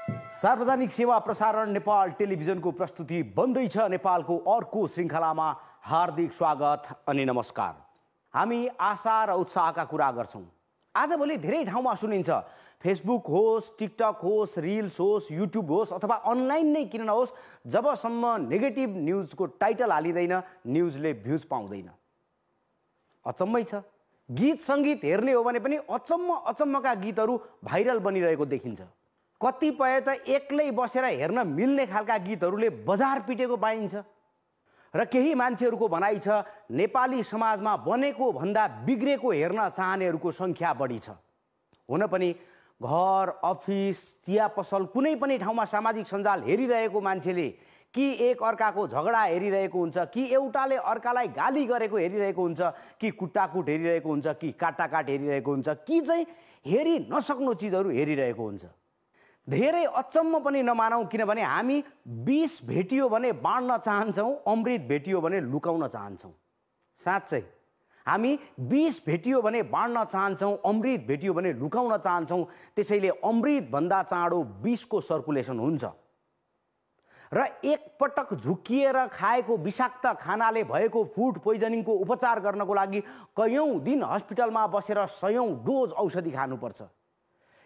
सार्वजनिक सेवा प्रसारण नेपाल टेलिभिजनको प्रस्तुति बन्दैछ नेपालको अर्को श्रृङ्खलामा हार्दिक स्वागत अनि नमस्कार। हामी आशा र उत्साहका कुरा गर्छौँ। आजभोलि धेरै ठाउँमा सुनिन्छ, फेसबुक होस्, टिकटक होस्, रिल्स होस्, युट्युब होस् अथवा अनलाइन नै किन नहोस्, जबसम्म नेगेटिभ न्युजको टाइटल हालिँदैन न्युजले भ्युज पाउँदैन। अचम्मै छ, गीत सङ्गीत हेर्ने हो भने पनि अचम्मका गीतहरू भाइरल बनिरहेको देखिन्छ। कतिपय त एक्लै बसेर हेर्न मिल्ने खालका गीतहरूले बजार पिटेको पाइन्छ। र केही मान्छेहरूको भनाइ छ, नेपाली समाजमा बनेको भन्दा बिग्रेको हेर्न चाहनेहरूको सङ्ख्या बढी छ। हुन पनि घर, अफिस, चिया पसल, कुनै पनि ठाउँमा सामाजिक सञ्जाल हेरिरहेको मान्छेले कि एक अर्काको झगडा हेरिरहेको हुन्छ, कि एउटाले अर्कालाई गाली गरेको हेरिरहेको हुन्छ, कि कुटाकुट हेरिरहेको हुन्छ, कि काटाकाट हेरिरहेको हुन्छ, कि चाहिँ हेरि नसक्नु चिजहरू हेरिरहेको हुन्छ। धेरै अचम्म पनि नमानौँ, किनभने हामी विष भेटियो भने बाँड्न चाहन्छौँ, अमृत भेटियो भने लुकाउन चाहन्छौँ। साँच्चै हामी विष भेटियो भने बाँड्न चाहन्छौँ, अमृत भेटियो भने लुकाउन चाहन्छौँ। त्यसैले अमृतभन्दा चाँडो विषको सर्कुलेसन हुन्छ। र एकपटक झुकिएर खाएको विषाक्त खानाले भएको फुड पोइजनिङको उपचार गर्नको लागि कयौँ दिन हस्पिटलमा बसेर सयौँ डोज औषधि खानुपर्छ।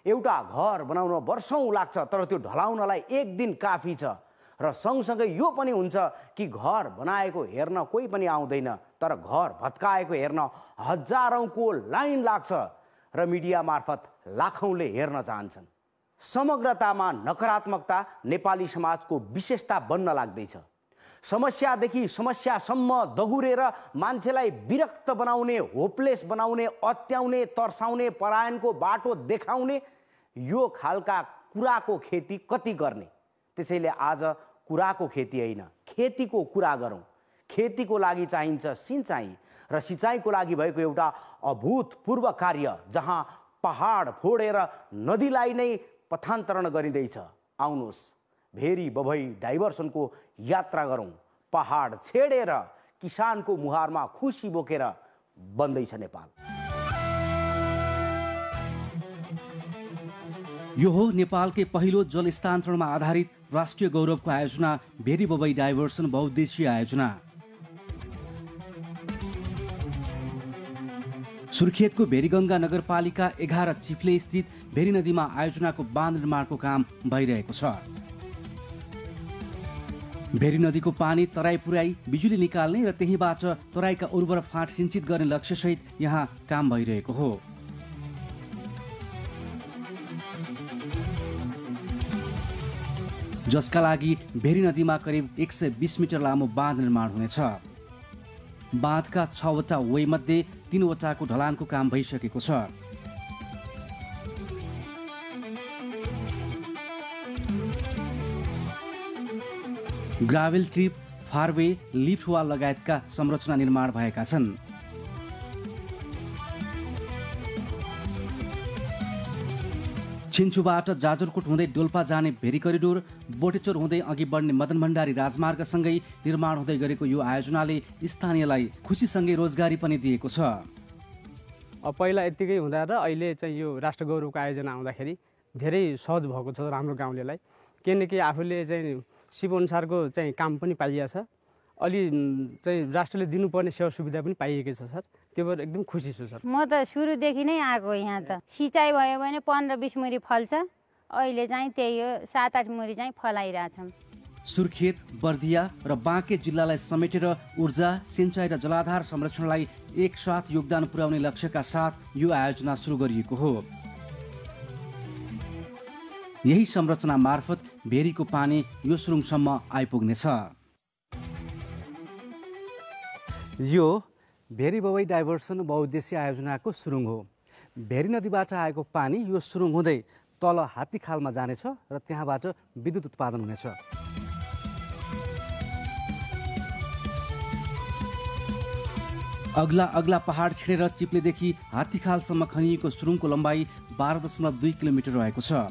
एउटा घर बनाउन वर्षौँ लाग्छ, तर त्यो ढलाउनलाई एक दिन काफी छ। र सँगसँगै यो पनि हुन्छ कि घर बनाएको हेर्न कोही पनि आउँदैन, तर घर भत्काएको हेर्न हजारौँको लाइन लाग्छ र मिडिया मार्फत लाखौँले हेर्न चाहन्छन्। समग्रतामा नकारात्मकता नेपाली समाजको विशेषता बन्न लाग्दैछ। समस्यादेखि समस्यासम्म दगुरेर मान्छेलाई विरक्त बनाउने, होपलेस बनाउने, अत्याउने, तर्साउने, पलायनको बाटो देखाउने यो खालका कुराको खेती कति गर्ने। त्यसैले आज कुराको खेती होइन, खेतीको कुरा गरौँ। खेतीको लागि चाहिन्छ सिँचाइ, र सिँचाइको लागि भएको एउटा अभूतपूर्व कार्य जहाँ पहाड फोडेर नदीलाई नै पथान्तरण गरिँदैछ। आउनुहोस्, भेरी बभई डाइभर्सनको यात्रा गरौँ। पहाड छेडेर किसानको मुहारमा खुसी बोकेर बन्दैछ नेपाल। यो हो नेपालकै पहिलो जल स्थानान्तरणमा आधारित राष्ट्रिय गौरवको आयोजना भेरी बभई डाइभर्सन बहुद्देशीय आयोजना। सुर्खेतको भेरीगङ्गा नगरपालिका 11 चिप्ले स्थित भेरी नदीमा आयोजनाको बाँध निर्माणको काम भइरहेको छ। भेरी नदीको पानी तराई पुर्याई बिजुली निकाल्ने र त्यहीबाट तराईका उर्वर फाँट सिंचित गर्ने लक्ष्यसहित यहाँ काम भइरहेको हो। जसका लागि भेरी नदीमा करिब 120 मिटर लामो बाँध निर्माण हुनेछ। बाँधका 6वटा वे मध्ये 3वटाको ढलानको काम भइसकेको छ। ग्राभेल ट्रिप, फारवे, लिफ्ट वाल लगायतका संरचना निर्माण भएका छन्। छिन्चुबाट जाजरकोट हुँदै डोल्पा जाने भेरी करिडोर, बोटेचोर हुँदै अघि बढ्ने मदन भण्डारी राजमार्गसँगै निर्माण हुँदै गरेको यो आयोजनाले स्थानीयलाई खुसीसँगै रोजगारी पनि दिएको छ। पहिला यत्तिकै हुँदा र अहिले चाहिँ यो राष्ट्र गौरवको आयोजना आउँदाखेरि धेरै सहज भएको छ हाम्रो गाउँलेलाई। किनकि आफूले चाहिँ सिपअनुसारको चाहिँ काम पनि पाइएको छ, अलि चाहिँ राष्ट्रले दिनुपर्ने सेवा सुविधा पनि पाइएको छ सर। त्यो भएर एकदम खुसी छु सर। म त सुरुदेखि नै आएको यहाँ त। सिँचाइ भयो भने 15-20 मुरी फल्छ, अहिले चाहिँ त्यही हो 7-8 मुरी चाहिँ फलाइरहेछौँ। सुर्खेत, बर्दिया र बाँके जिल्लालाई समेटेर ऊर्जा, सिँचाइ र जलाधार संरक्षणलाई एकसाथ योगदान पुर्याउने लक्ष्यका साथ यो आयोजना सुरु गरिएको हो। यही संरचना मार्फत भेरीको पानी यो सुरुङसम्म आइपुग्नेछ। यो भेरी बभई डाइभर्सन बहुद्देशीय आयोजनाको सुरुङ हो। भेरी नदीबाट आएको पानी यो सुरुङ हुँदै तल हात्तीखालमा जानेछ र त्यहाँबाट विद्युत उत्पादन हुनेछ। अग्ला अग्ला पहाड छेडेर चिप्लेदेखि हात्तीखालसम्म खनिएको सुरुङको लम्बाइ 12.2 किलोमिटर रहेको छ।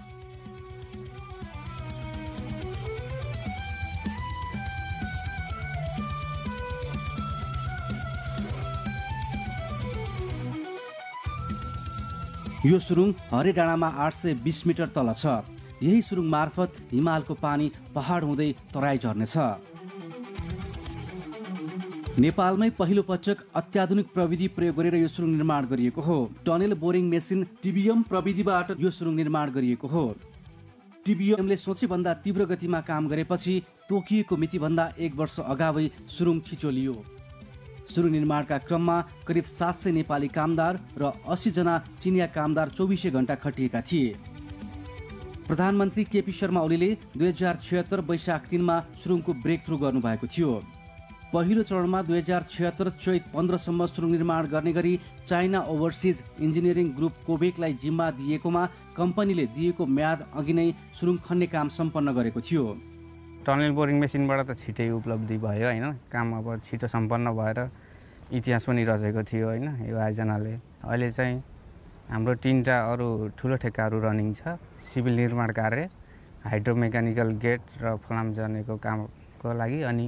यो सुरुङ हरे डाँडामा 820 मिटर तल छ। यही सुरुङ मार्फत हिमालको पानी पहाड हुँदै तराई झर्नेछ। नेपालमै पहिलो पटक अत्याधुनिक प्रविधि प्रयोग गरेर यो सुरुङ निर्माण गरिएको हो। टनेल बोरिङ मेसिन टिबिएम प्रविधिबाट यो सुरुङ निर्माण गरिएको हो। टिबिएमले सोचेभन्दा तीव्र गतिमा काम गरेपछि तोकिएको मितिभन्दा 1 वर्ष अगावै सुरुङ छिचोलियो। सुरुङ निर्माणका क्रममा करिब 700 नेपाली कामदार र 80 जना चिनिया कामदार 24 घण्टा खटिएका थिए। प्रधानमन्त्री केपी शर्मा ओलीले 2076 वैशाख 3 मा सुरुङको ब्रेक थ्रु गर्नुभएको थियो। पहिलो चरणमा 2076 चैत 15 सम्म सुरुङ निर्माण गर्ने गरी चाइना ओभरसिज इन्जिनियरिङ ग्रुप कोबेकलाई जिम्मा दिएकोमा कम्पनीले दिएको म्याद अघि नै सुरुङ खन्ने काम सम्पन्न गरेको थियो। टनल बोरिङ मेसिनबाट त छिटै उपलब्धि भयो होइन, काम अब छिटो सम्पन्न भएर इतिहास पनि रचेको थियो होइन यो आयोजनाले। अहिले चाहिँ हाम्रो 3टा अरू ठुलो ठेक्काहरू रनिङ छ। सिभिल निर्माण कार्य, हाइड्रोमेकानिकल गेट र फलाम जर्नेको कामको लागि, अनि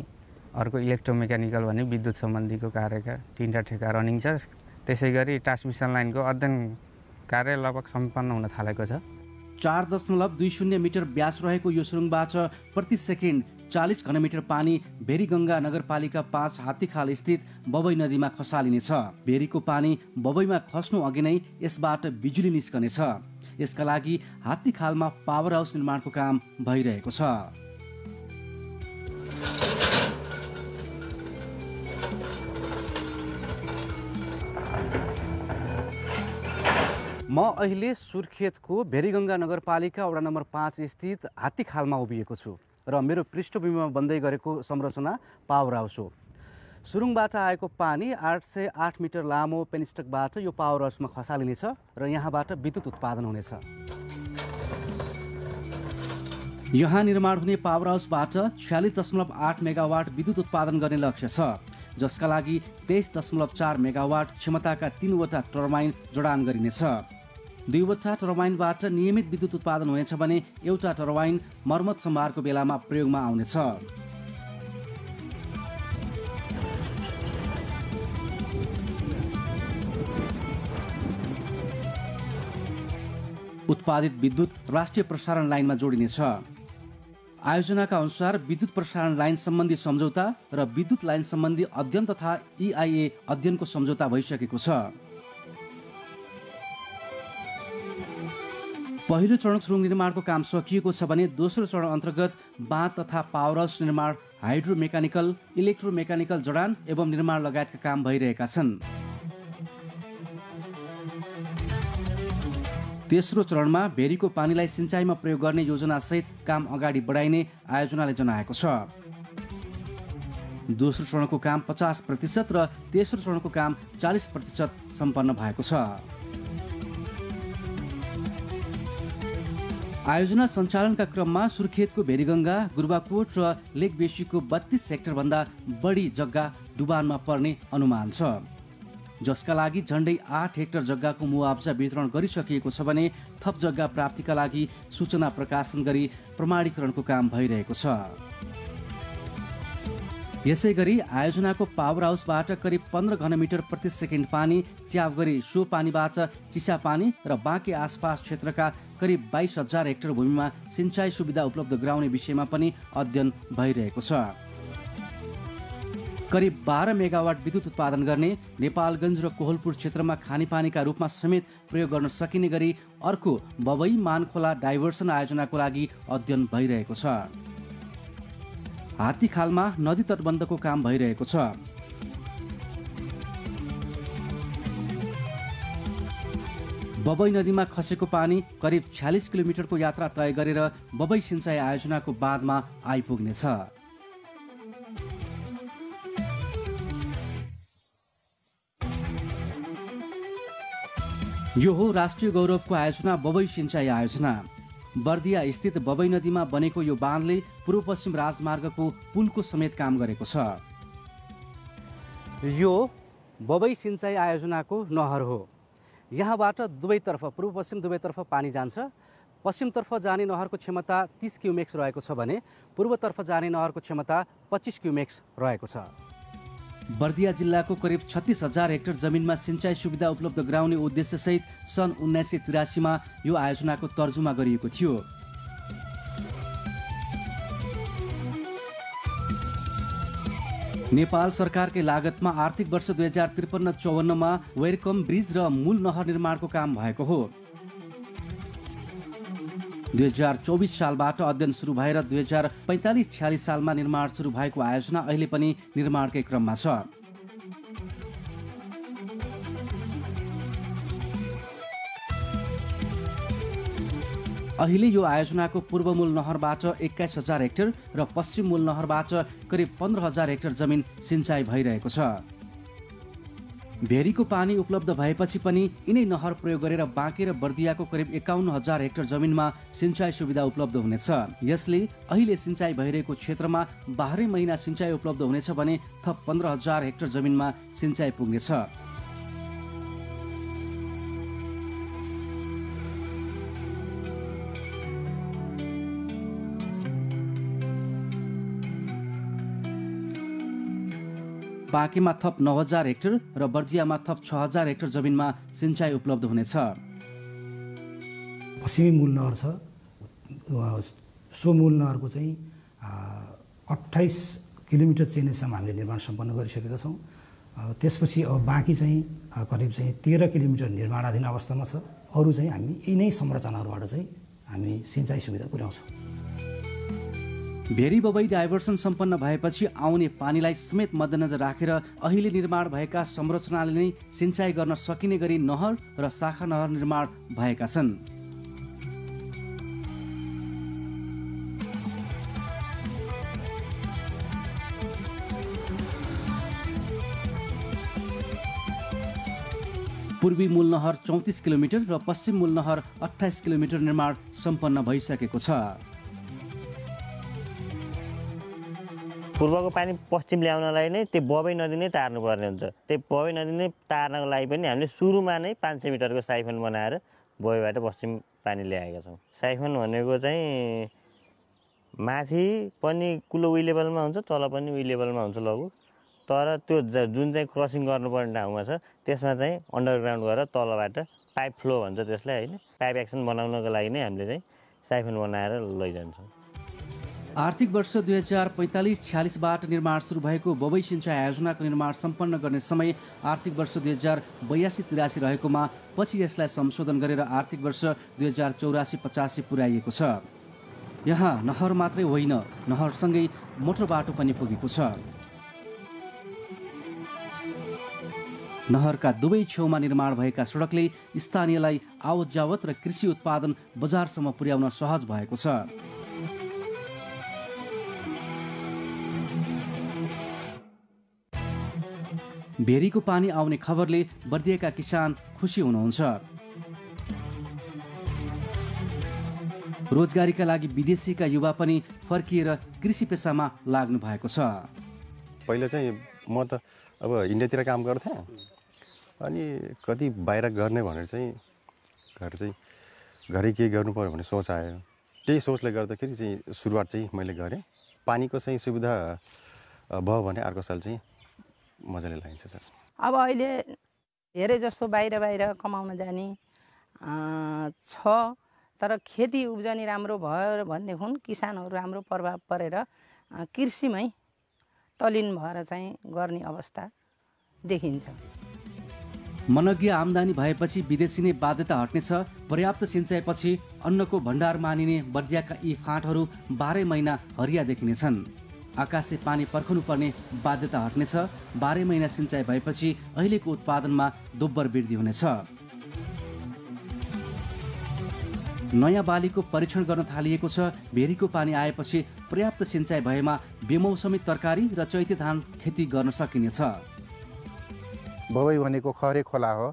अर्को इलेक्ट्रोमेकानिकल भने विद्युत सम्बन्धीको कार्यका 3टा ठेक्का रनिङ छ। त्यसै गरी ट्रान्समिसन लाइनको अध्ययन कार्य लगभग सम्पन्न हुन थालेको छ। 4.20 मिटर व्यास रहेको यो सुरुङबाट प्रति सेकेन्ड 40 घनमिटर पानी भेरीगङ्गा नगरपालिका 5 हात्तीखाल स्थित बबई नदीमा खसालिनेछ। भेरीको पानी बबईमा खस्नु अघि नै यसबाट बिजुली निस्कनेछ। यसका लागि हात्तीखालमा पावर हाउस निर्माणको काम भइरहेको छ। म अहिले सुर्खेतको भेरीगङ्गा नगरपालिका वडा नम्बर 5 स्थित हात्तीखालमा उभिएको छु र मेरो पृष्ठभूमिमा बन्दै गरेको संरचना पावर हाउस हो। सुरुङबाट आएको पानी 808 मिटर लामो पेनिस्टकबाट यो पावर हाउसमा खसालिनेछ र यहाँबाट विद्युत उत्पादन हुनेछ। यहाँ निर्माण हुने पावर हाउसबाट 46.8 मेगावाट विद्युत उत्पादन गर्ने लक्ष्य छ, जसका लागि 23.4 मेगावाट क्षमताका 3वटा टर्बाइन जडान गरिनेछ। 2वटा टर्बाइनबाट नियमित विद्युत उत्पादन हुनेछ भने एउटा टर्बाइन मर्मत सम्भारको बेलामा प्रयोगमा आउनेछ। उत्पादित विद्युत राष्ट्रिय प्रसारण लाइनमा जोडिनेछ। आयोजनाका अनुसार विद्युत प्रसारण लाइन सम्बन्धी सम्झौता र विद्युत लाइन सम्बन्धी अध्ययन तथा EIA अध्ययनको सम्झौता भइसकेको छ। पहिलो चरण सुरुङ निर्माणको काम सकिएको छ भने दोस्रो चरण अन्तर्गत बाँध तथा पावर हाउस निर्माण, हाइड्रोमेकानिकल, इलेक्ट्रोमेकानिकल जडान एवं निर्माण लगायतका काम भइरहेका छन्। तेस्रो चरणमा भेरीको पानीलाई सिंचाइमा प्रयोग गर्ने योजनासहित काम अगाडि बढाइने आयोजनाले जनाएको छ। दोस्रो चरणको काम 50% र तेस्रो चरणको काम 40% सम्पन्न भएको छ। आयोजना सञ्चालनका क्रममा सुर्खेतको भेरीगङ्गा, गुरुबाकोट र लेकबेसीको 32 हेक्टरभन्दा बढी जग्गा डुबानमा पर्ने अनुमान छ, जसका लागि झन्डै 8 हेक्टर जग्गाको मुआवजा वितरण गरिसकिएको छ भने थप जग्गा प्राप्तिका लागि सूचना प्रकाशन गरी प्रमाणीकरणको काम भइरहेको छ। यसै गरी आयोजनाको पावर हाउसबाट करिब 15 घनमिटर प्रति सेकेन्ड पानी ट्याप गरी सो पानीबाट चिसापानी र बाँके आसपास क्षेत्रका करिब 22,000 हेक्टर भूमिमा सिंचाइ सुविधा उपलब्ध गराउने विषयमा पनि अध्ययन भइरहेको छ। करिब 12 मेगावाट विद्युत उत्पादन गर्ने नेपालगञ्ज र कोहलपुर क्षेत्रमा खानेपानीका रूपमा समेत प्रयोग गर्न सकिने गरी अर्को बबई मानखोला डाइभर्सन आयोजनाको लागि अध्ययन भइरहेको छ। हात्तीखालमा नदी तटबन्धको काम भइरहेको छ। बबई नदीमा खसेको पानी करिब 46 किलोमिटरको यात्रा तय गरेर बबई सिंचाइ आयोजनाको बाँधमा आइपुग्नेछ। यो हो राष्ट्रिय गौरवको आयोजना बबई सिंचाइ आयोजना। बर्दिया स्थित बबई नदीमा बनेको यो बाँधले पूर्व पश्चिम राजमार्गको पुलको समेत काम गरेको छ। यो बबई सिंचाइ आयोजनाको नहर हो। यहाँबाट दुवैतर्फ पूर्व पश्चिम दुवैतर्फ पानी जान्छ। पश्चिमतर्फ जाने नहरको क्षमता 30 क्युमेक्स रहेको छ भने पूर्वतर्फ जाने नहरको क्षमता 25 क्युमेक्स रहेको छ। बर्दिया जिल्लाको करिब 36,000 हेक्टर जमिनमा सिंचाइ सुविधा उपलब्ध गराउने उद्देश्यसहित सन् 1983 मा यो आयोजनाको तर्जुमा गरिएको थियो। नेपाल सरकारकै लागतमा आर्थिक वर्ष 2053-54 वेरकम ब्रिज र मूल नहर निर्माणको काम भएको हो। 2024 सालबाट अध्ययन सुरु भएर 2045-46 सालमा निर्माण सुरु भएको आयोजना अहिले पनि निर्माणकै क्रममा छ। अहिले यो आयोजनाको पूर्व मूल नहरबाट 21,000 हेक्टर र पश्चिम मूल नहरबाट करिब 15,000 हेक्टर जमिन सिँचाइ भइरहेको छ। भेरीको पानी उपलब्ध भएपछि पनि यिनै नहर प्रयोग गरेर बाँके र बर्दियाको करिब 51,000 हेक्टर जमिनमा सिँचाइ सुविधा उपलब्ध हुनेछ। यसले अहिले सिँचाइ भइरहेको क्षेत्रमा 12 महिना सिँचाइ उपलब्ध हुनेछ भने थप 15,000 हेक्टर जमिनमा सिँचाइ पुग्नेछ। बाँकेमा थप 9,000 हेक्टर र बर्जियामा थप 6,000 हेक्टर जमिनमा सिँचाइ उपलब्ध हुनेछ। पश्चिमी मूल नहर छ, सो मूल नहरको चाहिँ 28 किलोमिटर चेनेसम्म हामीले निर्माण सम्पन्न गरिसकेका छौँ। त्यसपछि अब बाँकी चाहिँ करिब चाहिँ 13 किलोमिटर निर्माणाधीन अवस्थामा छ। अरू चाहिँ हामी यिनै संरचनाहरूबाट चाहिँ हामी सिँचाइ सुविधा पुर्याउँछौँ। भेरी बबई डाइभर्सन सम्पन्न भएपछि आउने पानीलाई समेत मध्यनजर राखेर अहिले निर्माण भएका संरचनाले नै सिँचाइ गर्न सकिने गरी नहर र शाखा नहर निर्माण भएका छन्। पूर्वी मूल नहर 34 किलोमिटर र पश्चिम मूल नहर 28 किलोमिटर निर्माण सम्पन्न भइसकेको छ। पूर्वको पानी पश्चिम ल्याउनलाई नै त्यो बबई नदी नै तार्नुपर्ने हुन्छ। त्यो बबई नदी नै तार्नको लागि पनि हामीले सुरुमा नै 500 मिटरको साइफन बनाएर बबईबाट पश्चिम पानी ल्याएका छौँ। साइफन भनेको चाहिँ माथि पनि कुलो उही लेभलमा हुन्छ, तल पनि उही लेभलमा हुन्छ लघु। तर त्यो जुन चाहिँ क्रसिङ गर्नुपर्ने ठाउँमा छ त्यसमा चाहिँ अन्डरग्राउन्ड गरेर तलबाट पाइप फ्लो भन्छ त्यसलाई, होइन, पाइप एक्सन बनाउनको लागि नै हामीले चाहिँ साइफन बनाएर लैजान्छौँ। आर्थिक वर्ष 2045-46बाट निर्माण सुरु भएको बबई सिँचाइ आयोजनाको निर्माण सम्पन्न गर्ने समय आर्थिक वर्ष 2082-83 रहेकोमा पछि यसलाई संशोधन गरेर आर्थिक वर्ष 2084-85 पुर्याइएको छ। यहाँ नहर मात्रै होइन, नहरसँगै मोटर बाटो पनि पुगेको छ। नहरका दुवै छेउमा निर्माण भएका सडकले स्थानीयलाई आवत जावत र कृषि उत्पादन बजारसम्म पुर्याउन सहज भएको छ। भेरीको पानी आउने खबरले बर्दियाका किसान खुसी हुनुहुन्छ। रोजगारीका लागि विदेशीका युवा पनि फर्किएर कृषि पेसामा लाग्नु भएको छ। पहिला चाहिँ म त अब इन्डियातिर काम गर्थेँ, अनि कति बाहिर गर्ने भनेर चाहिँ घरै केही गर्नु पर्यो भन्ने सोच आयो। त्यही सोचले गर्दाखेरि चाहिँ सुरुवात चाहिँ मैले गरेँ। पानीको चाहिँ सुविधा भयो भने अर्को साल चाहिँ मजाले लाग्छ सर। अब अहिले धेरै जसो बाहिर कमाउन जाने छ, तर खेती उब्जनी राम्रो भयो भनेदेखि किसानहरू राम्रो प्रभाव परेर कृषिमै तलिन भएर चाहिँ गर्ने अवस्था देखिन्छ। मनग्य आम्दानी भएपछि विदेशी नै बाध्यता हट्नेछ। पर्याप्त सिँचाइपछि अन्नको भण्डार मानिने बर्दियाका यी फाँटहरू 12 महिना हरिया देखिनेछन्। आकाशे पानी पर्खनु पर्ने बाध्यता हट्नेछ। 12 महिना सिँचाइ भएपछि अहिलेको उत्पादनमा दोब्बर वृद्धि हुनेछ। नयाँ बालीको परीक्षण गर्न थालिएको छ। भेरीको पानी आएपछि पर्याप्त सिँचाइ भएमा बेमौसमी तरकारी र चैते धान खेती गर्न सकिनेछ। बबई भनेको खरे खोला हो।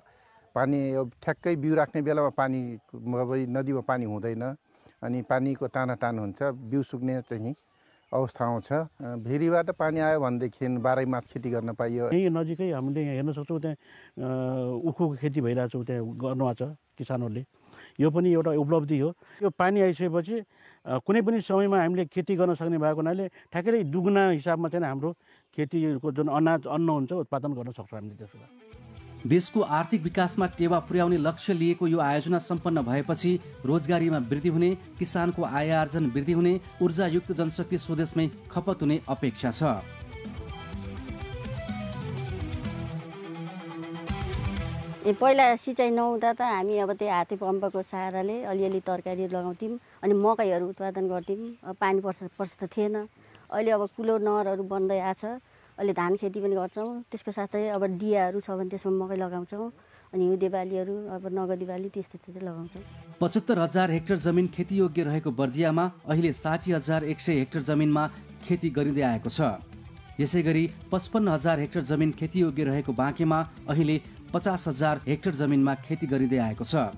पानी ठ्याक्कै बिउ राख्ने बेलामा पानी बबई नदीमा पानी हुँदैन, अनि पानीको तानातान हुन्छ, बिउ सुक्ने चाहिँ अवस्था आउँछ। भेरीबाट पानी आयो भनेदेखि 12 मास खेती गर्न पाइयो। यही नजिकै हामीले यहाँ हेर्न सक्छौँ, त्यहाँ उखुको खेती भइरहेको छ, त्यहाँ गर्नुभएको छ किसानहरूले। यो पनि एउटा उपलब्धि हो। यो पानी आइसकेपछि कुनै पनि समयमा हामीले खेती गर्न सक्ने भएको हुनाले ठ्याक्कै दुगुना हिसाबमा चाहिँ हाम्रो खेतीको जुन अन्न हुन्छ उत्पादन गर्न सक्छौँ हामीले। त्यसो भए देशको आर्थिक विकासमा टेवा पुर्याउने लक्ष्य लिएको यो आयोजना सम्पन्न भएपछि रोजगारीमा वृद्धि हुने, किसानको आय आर्जन वृद्धि हुने, ऊर्जायुक्त जनशक्ति स्वदेशमै खपत हुने अपेक्षा छ। पहिला सिँचाइ नहुँदा त हामी अब त्यो हाते पम्पको सहाराले अलिअलि तरकारीहरू लगाउँथ्यौँ अनि मकैहरू उत्पादन गर्थ्यौँ। पानी पर्छ त थिएन। अहिले अब कुलो नहरहरू बन्दै आछ। अहिले धान खेती पनि गर्छौँ। त्यसको साथै अब डियाहरू छ भने त्यसमा मकै लगाउँछौँ। अनि हिउँदे बालीहरू अब नगदी बाली त्यस्तै लगाउँछौँ। 75,000 हेक्टर जमिन खेतीयोग्य रहेको बर्दियामा अहिले 60,100 हेक्टर जमिनमा खेती गरिँदै आएको छ। यसै गरी 55,000 हेक्टर जमिन खेतीयोग्य रहेको बाँकेमा अहिले 50,000 हेक्टर जमिनमा खेती गरिँदै आएको छ।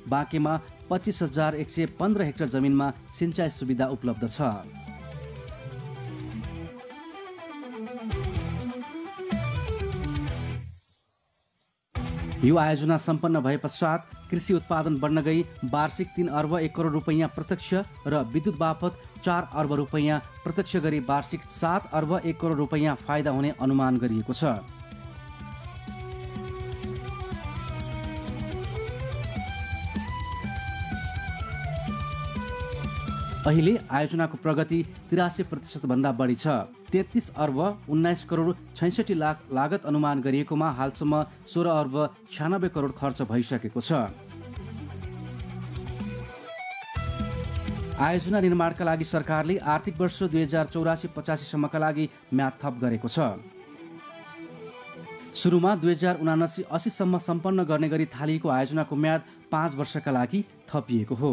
बाँकेमा 25,115 हेक्टर जमिनमा सिँचाइ सुविधा उपलब्ध छ। यो आयोजना सम्पन्न भए पश्चात कृषि उत्पादन बढ्न गई वार्षिक 3 अर्ब 1 करोड रुपैयाँ प्रत्यक्ष र विद्युत बापत 4 अर्ब रुपैयाँ प्रत्यक्ष गरी वार्षिक 7 अर्ब 1 करोड रुपैयाँ फाइदा हुने अनुमान गरिएको छ। अहिले आयोजनाको प्रगति 83% भन्दा बढी छ। 33 अर्ब 19 करोड 66 लाख लागत अनुमान गरिएकोमा हालसम्म 16 अर्ब 96 करोड खर्च भइसकेको छ। आयोजना निर्माणका लागि सरकारले आर्थिक वर्ष 2084-85 सम्मका लागि म्याद थप गरेको छ। सुरुमा 2079-80 सम्म सम्पन्न गर्ने गरी थालिएको आयोजनाको म्याद 5 वर्षका लागि थपिएको हो।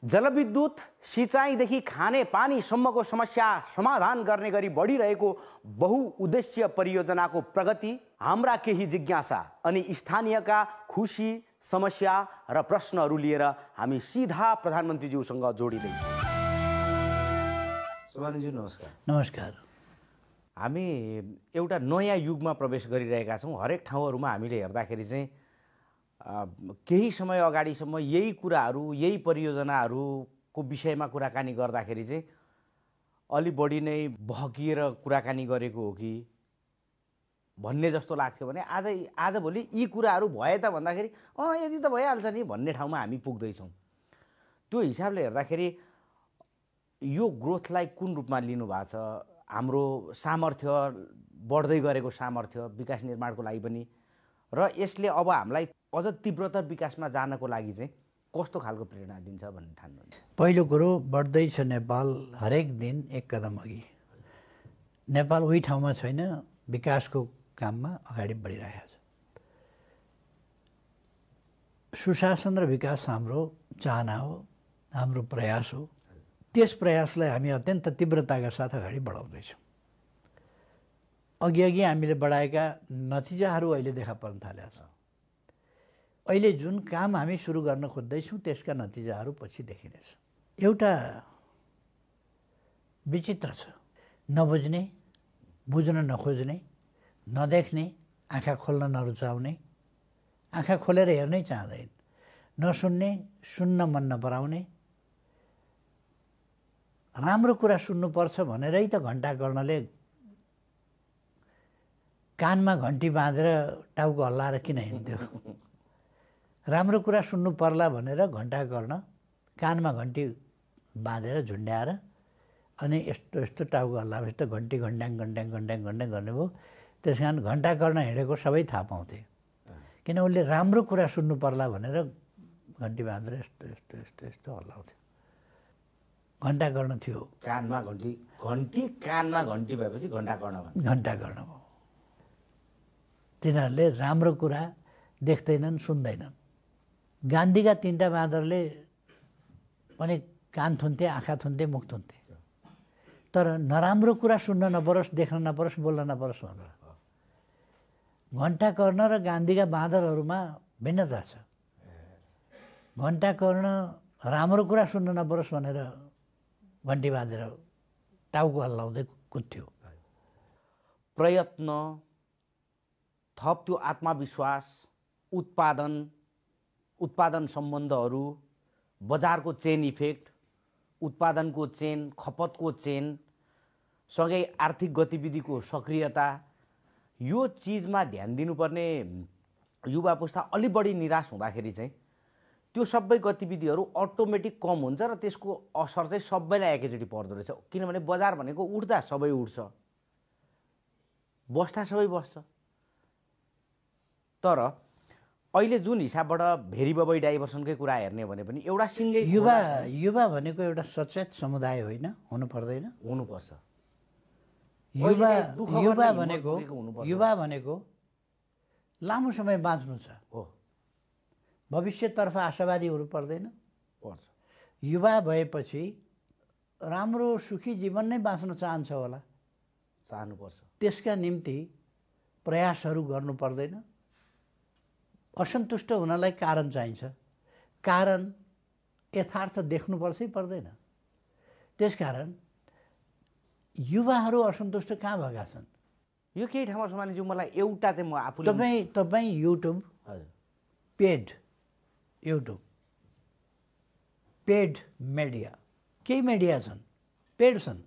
जलविद्युत सिँचाइदेखि खाने पानीसम्मको समस्या समाधान गर्ने गरी बढिरहेको बहुउद्देश्य परियोजनाको प्रगति, हाम्रा केही जिज्ञासा अनि स्थानीयका खुसी, समस्या र प्रश्नहरू लिएर हामी सिधा प्रधानमन्त्रीज्यूसँग जोडिँदै। सुभानजी नमस्कार। नमस्कार। हामी एउटा नयाँ युगमा प्रवेश गरिरहेका छौँ। हरेक ठाउँहरूमा हामीले हेर्दाखेरि चाहिँ केही समय अगाडिसम्म यही कुराहरू, यही परियोजनाहरूको विषयमा कुराकानी गर्दाखेरि चाहिँ अलि बढी नै बहकिएर कुराकानी गरेको हो कि भन्ने जस्तो लाग्थ्यो भने आजभोलि यी कुराहरू भए त भन्दाखेरि यदि त भइहाल्छ नि भन्ने ठाउँमा हामी पुग्दैछौँ। त्यो हिसाबले हेर्दाखेरि यो ग्रोथलाई कुन रूपमा लिनुभएको छ? हाम्रो सामर्थ्य बढ्दै गरेको सामर्थ्य विकास निर्माणको लागि पनि, र यसले अब हामीलाई अझ तीव्रतर विकासमा जानको लागि चाहिँ कस्तो खालको प्रेरणा दिन्छ भन्ने ठान्नुहुन्छ? पहिलो कुरो, बढ्दैछ नेपाल हरेक दिन एक कदम अघि। नेपाल उही ठाउँमा छैन, विकासको काममा अगाडि बढिरहेको छ। सुशासन र विकास हाम्रो चाहना हो, हाम्रो प्रयास हो। त्यस प्रयासलाई हामी अत्यन्त तीव्रताका साथ अगाडि बढाउँदैछौँ। अघि हामीले बढाएका नतिजाहरू अहिले देखा पर्न थालेका छ। अहिले जुन काम हामी सुरु गर्न खोज्दैछौँ त्यसका नतिजाहरू पछि देखिनेछ। एउटा विचित्र छ, नबुझ्ने, बुझ्न नखोज्ने, नदेख्ने, आँखा खोल्न नरुचाउने, आँखा खोलेर हेर्नै चाहँदैन, नसुन्ने, सुन्न मन नपराउने, राम्रो कुरा सुन्नुपर्छ भनेरै त घण्टा कर्णले कानमा घन्टी बाँधेर टाउको हल्लाएर किन हिँड्थ्यो? राम्रो कुरा सुन्नु पर्ला भनेर घण्टा कर्ण कानमा घन्टी बाँधेर झुन्ड्याएर अनि यस्तो टाउको हल्लाएपछि त घन्टी घन्ड्याङ गर्ने भयो। त्यस कारण घण्टा कर्ण हिँडेको सबै थाहा पाउँथे, किन उसले राम्रो कुरा सुन्नु पर्ला भनेर घन्टी बाँधेर यस्तो हल्लाउँथ्यो। घण्टा कर्ण थियो, कानमा घन्टी, कानमा घन्टी भएपछि घण्टा कर्ण भयो। तिनीहरूले राम्रो कुरा देख्दैनन्, सुन्दैनन्। गान्धीका 3टा बाँदरले पनि कान थुन्थे, आँखा थुन्थे, मुख थुन्थे, तर नराम्रो कुरा सुन्न नपरोस्, देख्न नपरोस्, बोल्न नपरोस् भनेर। घण्टा कर्ण र गान्धीका बाँदरहरूमा भिन्नता छ। घण्टा कर्ण राम्रो कुरा सुन्न नपरोस् भनेर घन्टी बाँधेर टाउको हल्लाउँदै कुद्थ्यो। प्रयत्न, थप त्यो आत्मविश्वास, उत्पादन सम्बन्धहरू, बजारको चेन इफेक्ट, उत्पादनको चेन, खपतको चेन, सँगै आर्थिक गतिविधिको सक्रियता, यो चिजमा ध्यान दिनुपर्ने युवा पुस्ता अलि बढी निराश हुँदाखेरि चाहिँ त्यो सबै गतिविधिहरू अटोमेटिक कम हुन्छ र त्यसको असर चाहिँ सबैलाई एकैचोटि पर्दो रहेछ। किनभने बजार भनेको उठ्दा सबै उठ्छ, बस्दा सबै बस्छ। तर अहिले जुन हिसाबबाट भेरी बबई डाइभर्सनकै कुरा हेर्ने भने पनि एउटा सिङ्गै युवा भनेको एउटा सचेत समुदाय होइन, हुनु पर्दैन? हुनुपर्छ। युवा भनेको लामो समय बाँच्नु छ हो, भविष्यतर्फ आशावादी हुनु पर्दैन? पर्छ। युवा भएपछि राम्रो सुखी जीवन नै बाँच्न चाहन्छ होला, चाहनुपर्छ। त्यसका निम्ति प्रयासहरू गर्नु पर्दैन? असन्तुष्ट हुनलाई कारण चाहिन्छ, कारण यथार्थ देख्नुपर्छै पर्दैन? त्यसकारण युवाहरू असन्तुष्ट कहाँ भएका छन्? यो केही ठाउँमा सुमानीज्यू मलाई एउटा चाहिँ म आफूले तपाईँ YouTube paid YouTube paid media केही मिडिया छन्, पेड छन्,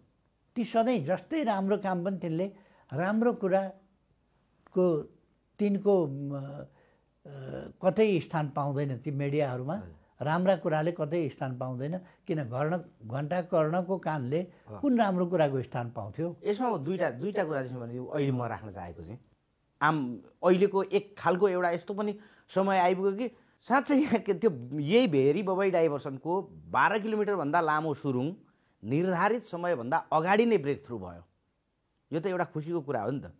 ती सधैँ जस्तै राम्रो काम पनि तिनले राम्रो कुराको तिनको कतै स्थान पाउँदैन। ती मिडियाहरूमा राम्रा कुराले कतै स्थान पाउँदैन, किन घण्टा कर्णको कानले कुन राम्रो कुराको स्थान पाउँथ्यो? यसमा दुईटा कुरा चाहिँ भने अहिले म राख्न चाहेको चाहिँ अहिलेको एक खालको एउटा यस्तो पनि समय आइपुग्यो कि साँच्चै यहाँ त्यो यही भेरी बबई डाइभर्सनको 12 किलोमिटरभन्दा लामो सुरुङ निर्धारित समयभन्दा अगाडि नै ब्रेक थ्रु भयो। यो त एउटा खुसीको कुरा हो नि त।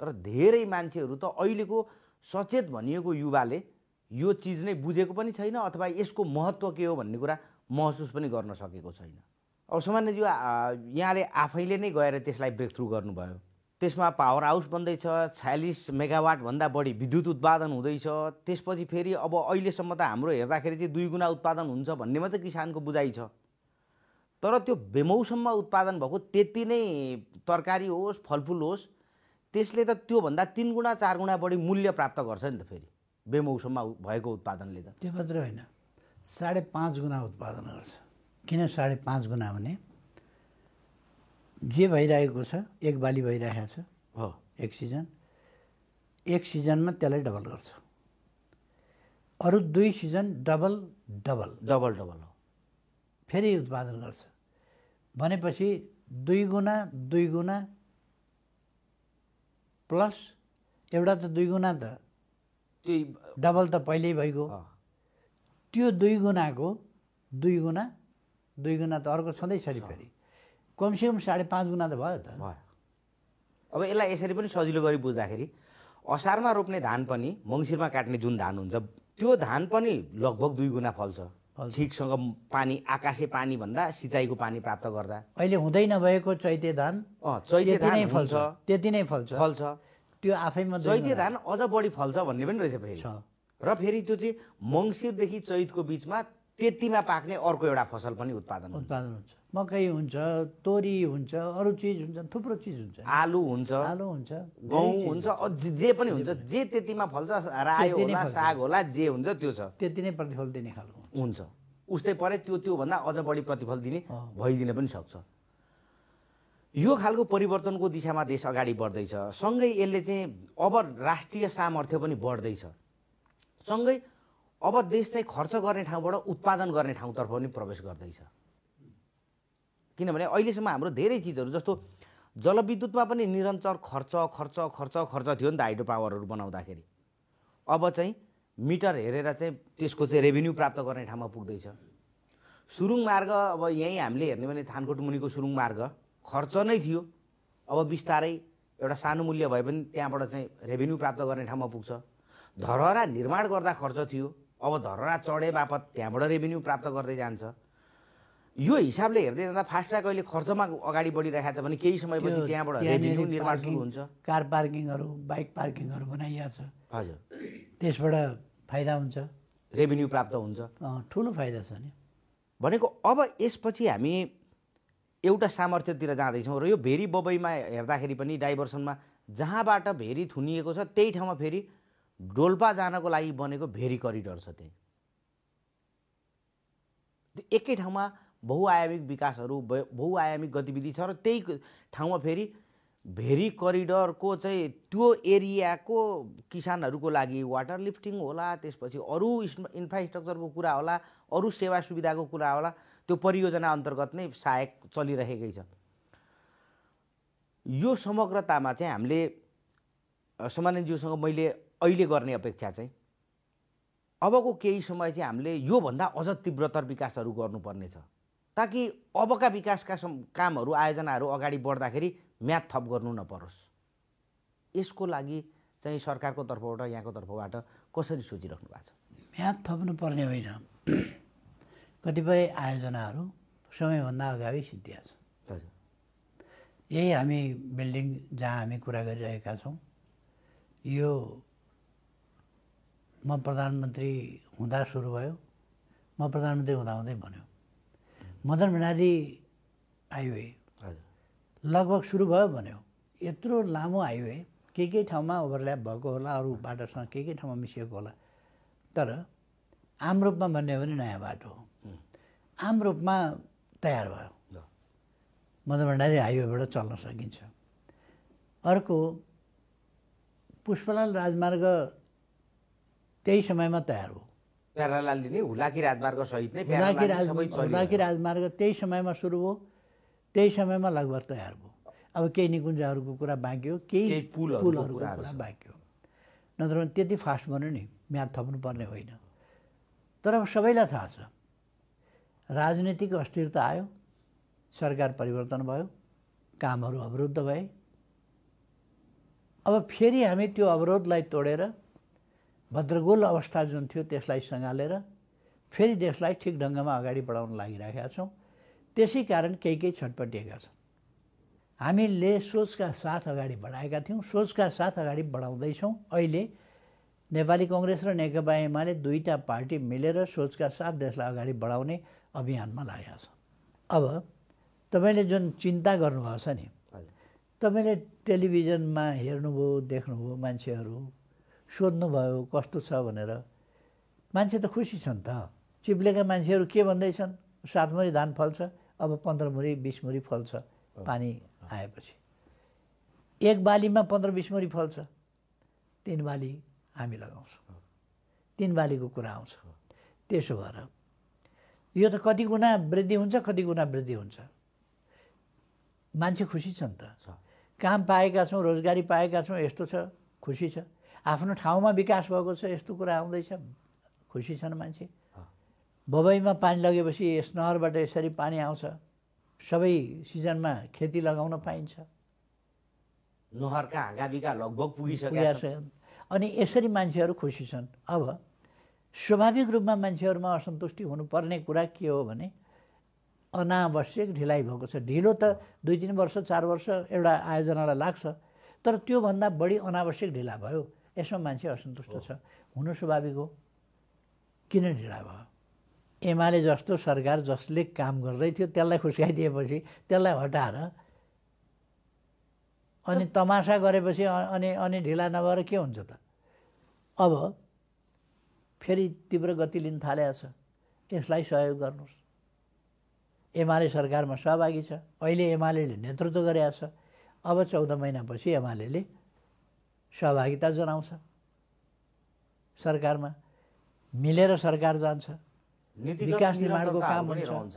तर धेरै मान्छेहरू त अहिलेको सचेत भनिएको युवाले यो चिज नै बुझेको पनि छैन अथवा यसको महत्त्व के हो भन्ने कुरा महसुस पनि गर्न सकेको छैन। अब सामान्यज्यू यहाँले आफैले नै गएर त्यसलाई ब्रेक थ्रु गर्नुभयो। त्यसमा पावर हाउस बन्दैछ, 46 मेगावाटभन्दा बढी विद्युत उत्पादन हुँदैछ। त्यसपछि फेरि अब अहिलेसम्म त हाम्रो हेर्दाखेरि चाहिँ 2 गुणा उत्पादन हुन्छ भन्ने मात्रै किसानको बुझाइ छ। तर त्यो बेमौसममा उत्पादन भएको त्यति नै तरकारी होस् फलफुल होस् त्यसले त त्योभन्दा 3 गुणा 4 गुणा बढी मूल्य प्राप्त गर्छ नि त। फेरि बेमौसममा भएको उत्पादनले त त्यो मात्रै होइन, 5.5 गुणा उत्पादन गर्छ। किन 5.5 गुणा भने जे भइरहेको छ एक बाली भइरहेको छ हो, एक सिजनमा त्यसलाई डबल गर्छ। अरू 2 सिजन डबल हो फेरि उत्पादन गर्छ भनेपछि 2 गुणा प्लस एउटा त 2 गुणा त डबल त पहिल्यै भइगयो। त्यो 2 गुणाको 2 गुणा त अर्को छँदैछ नि, फेरि कमसेकम 5.5 गुणा त भयो त। अब यसलाई यसरी पनि सजिलो गरी बुझ्दाखेरि असारमा रोप्ने धान पनि मङ्सिरमा काट्ने जुन धान हुन्छ त्यो धान पनि लगभग 2 गुणा फल्छ ठिकसँग पानी आकाशे पानी भन्दा सिँचाइको पानी प्राप्त गर्दा। अहिले हुँदै नभएको चैते धान त्यति नै फल्छ त्यो आफैमा। चैते धान अझ बढी फल्छ भन्ने पनि रहेछ फेरि। र फेरि त्यो चाहिँ मङ्सिरदेखि चैतको बिचमा त्यतिमा पाक्ने अर्को एउटा फसल पनि उत्पादन हुन्छ। मकै हुन्छ, तोरी हुन्छ, अरू चिज हुन्छ, थुप्रो चिज हुन्छ, आलु हुन्छ, गहुँ हुन्छ, जे पनि हुन्छ, जे त्यतिमा फल्छ। रायो होला, साग होला, जे हुन्छ त्यो छ, त्यति नै प्रतिफल दिने खालको हुन्छ। उस्तै परे त्योभन्दा अझ बढी प्रतिफल दिने भइदिन पनि सक्छ। यो खालको परिवर्तनको दिशामा देश अगाडि बढ्दैछ। सँगै यसले चाहिँ अब राष्ट्रिय सामर्थ्य पनि बढ्दैछ। सँगै अब देश चाहिँ खर्च गर्ने ठाउँबाट उत्पादन गर्ने ठाउँतर्फ पनि प्रवेश गर्दैछ। किनभने अहिलेसम्म हाम्रो धेरै चिजहरू जस्तो जलविद्युतमा पनि निरन्तर खर्च थियो नि त हाइड्रो पावरहरू बनाउँदाखेरि। अब चाहिँ मिटर हेरेर चाहिँ त्यसको चाहिँ रेभिन्यू प्राप्त गर्ने ठाउँमा पुग्दैछ। सुरुङ मार्ग अब यहीँ हामीले हेर्ने भने थानकोट मुनिको सुरुङ मार्ग खर्च नै थियो, अब बिस्तारै एउटा सानो मूल्य भए पनि त्यहाँबाट चाहिँ रेभिन्यू प्राप्त गर्ने ठाउँमा पुग्छ। धरहरा निर्माण गर्दा खर्च थियो, अब धरहरा चढे बापत त्यहाँबाट रेभिन्यू प्राप्त गर्दै जान्छ। यो हिसाबले हेर्दै जाँदा फास्ट ट्र्याक अहिले खर्चमा अगाडि बढिरहेको छ भने केही समयपछि त्यहाँबाट रेभिन्यू निर्माण सुरु हुन्छ। कार पार्किङहरू, बाइक पार्किङहरू बनाइएको छ, हजुर, त्यसबाट फाइदा हुन्छ, रेभिन्यू प्राप्त हुन्छ, ठुलो फाइदा छ नि। भनेको अब यसपछि हामी एउटा सामर्थ्यतिर जाँदैछौँ र यो भेरी बबईमा हेर्दाखेरि पनि डाइभर्सनमा जहाँबाट भेरी थुनिएको छ त्यही ठाउँमा फेरि डोल्पा जानको लागि बनेको भेरी करिडर छ। त्यही एकै ठाउँमा बहुआयामिक विकासहरू, बहुआयामिक गतिविधि छ र त्यही ठाउँमा फेरि भेरी करिडरको चाहिँ त्यो एरियाको किसानहरूको लागि वाटर लिफ्टिङ होला, त्यसपछि अरू इन्फ्रास्ट्रक्चरको कुरा होला, अरू सेवा सुविधाको कुरा होला, त्यो परियोजना अन्तर्गत नै सहायक चलिरहेकै छ। यो समग्रतामा चाहिँ हामीले सम्मानज्यूसँग मैले अहिले गर्ने अपेक्षा चाहिँ अबको केही समय चाहिँ हामीले योभन्दा अझ तीव्रतर विकासहरू गर्नुपर्नेछ, ताकि अबका विकासका कामहरू आयोजनाहरू अगाडि बढ्दाखेरि म्याद थप गर्नु नपरोस्। यसको लागि चाहिँ सरकारको तर्फबाट यहाँको तर्फबाट कसरी सोचिराख्नु भएको छ? म्याद थप्नु पर्ने होइन, कतिपय आयोजनाहरू समयभन्दा अगाडि सिद्धिया छ। यही हामी बिल्डिङ जहाँ हामी कुरा गरिरहेका छौँ, यो म प्रधानमन्त्री हुँदा सुरु भयो। म प्रधानमन्त्री हुँदाहुँदै भन्यो मदन भण्डारी हाइवे लगभग सुरु भयो भन्यो। यत्रो लामो हाइवे केही ठाउँमा ओभरल्याप भएको होला, अरू बाटोसँग केही ठाउँमा मिसिएको होला, तर आम रूपमा भन्यो भने नयाँ बाटो हो। आम रूपमा तयार भयो, मदन भण्डारी हाइवेबाट चल्न सकिन्छ। अर्को पुष्पलाल राजमार्ग त्यही समयमा तयार हो। प्यारालाल लिने हुलाकी राजमार्ग सहित नै हुलाकी राजमार्ग त्यही समयमा सुरु हो, त्यही समयमा लगभग तयार भयो। अब केही निकुञ्जहरूको कुरा बाँकी हो, केही पुलहरूको कुरा बाँकी हो, नत्र भने त्यति फास्ट भन्यो नि म्याद थप्नुपर्ने होइन। तर अब सबैलाई थाहा छ राजनीतिक अस्थिरता आयो, सरकार परिवर्तन भयो, कामहरू अवरुद्ध भए। अब फेरि हामी त्यो अवरोधलाई तोडेर भद्रगोल अवस्था जुन थियो त्यसलाई सँगालेर फेरि देशलाई ठिक ढङ्गमा अगाडि बढाउन लागिरहेका छौँ। त्यसै कारण केही छटपटिएका छन्। हामीले सोचका साथ अगाडि बढाएका थियौँ, सोचका साथ अगाडि बढाउँदैछौँ। अहिले नेपाली कङ्ग्रेस र नेकपा एमाले दुईटा पार्टी मिलेर सोचका साथ देशलाई अगाडि बढाउने अभियानमा लागेका छन्। अब तपाईँले जुन चिन्ता गर्नुभएको छ नि, तपाईँले टेलिभिजनमा हेर्नुभयो, देख्नुभयो, मान्छेहरू सोध्नुभयो कस्तो छ भनेर, मान्छे त खुसी छन् त। चिप्लेका मान्छेहरू के भन्दैछन्, 7 मुरी धान फल्छ, अब 15 मुरी 20 मुरी फल्छ पानी आएपछि। एक बालीमा 15-20 मुरी फल्छ, 3 बाली हामी लगाउँछौँ, 3 बालीको कुरा आउँछ। त्यसो भएर यो त कति गुणा वृद्धि हुन्छ, कति गुणा वृद्धि हुन्छ। मान्छे खुसी छन् त, काम पाएका छौँ, रोजगारी पाएका छौँ, यस्तो छ, खुसी छ। आफ्नो ठाउँमा विकास भएको छ, यस्तो कुरा आउँदैछ, खुसी छन् मान्छे। बबईमा पानी लगेपछि यस नहरबाट यसरी पानी आउँछ, सबै सिजनमा खेती लगाउन पाइन्छ। नहरका हाँगाबिगा लगभग पुगिसकेका छन्। अनि यसरी मान्छेहरू खुसी छन्। अब स्वाभाविक रूपमा मान्छेहरूमा असन्तुष्टि हुनुपर्ने कुरा के हो भने अनावश्यक ढिलाइ भएको छ। ढिलो त 2-3 वर्ष 4 वर्ष एउटा आयोजनालाई लाग्छ, तर त्योभन्दा बढी अनावश्यक ढिला भयो। यसमा मान्छे असन्तुष्ट छ, हुनु स्वाभाविक हो। किन ढिला भयो? एमाले जस्तो सरकार जसले काम गर्दै थियो त्यसलाई खुस्काइदिएपछि त्यसलाई हटाएर अनि तमासा गरेपछि अनि ढिला नभएर के हुन्छ त? अब फेरि तीव्र गति लिन थालेको छ, यसलाई सहयोग गर्नुहोस्। एमाले सरकारमा सहभागी छ, अहिले एमाले नेतृत्व गरेको छ। अब 14 महिनापछि एमाले सहभागिता जनाउँछ, सरकारमा मिलेर सरकार जान्छ, विकास निर्माणको काम हुन्छ,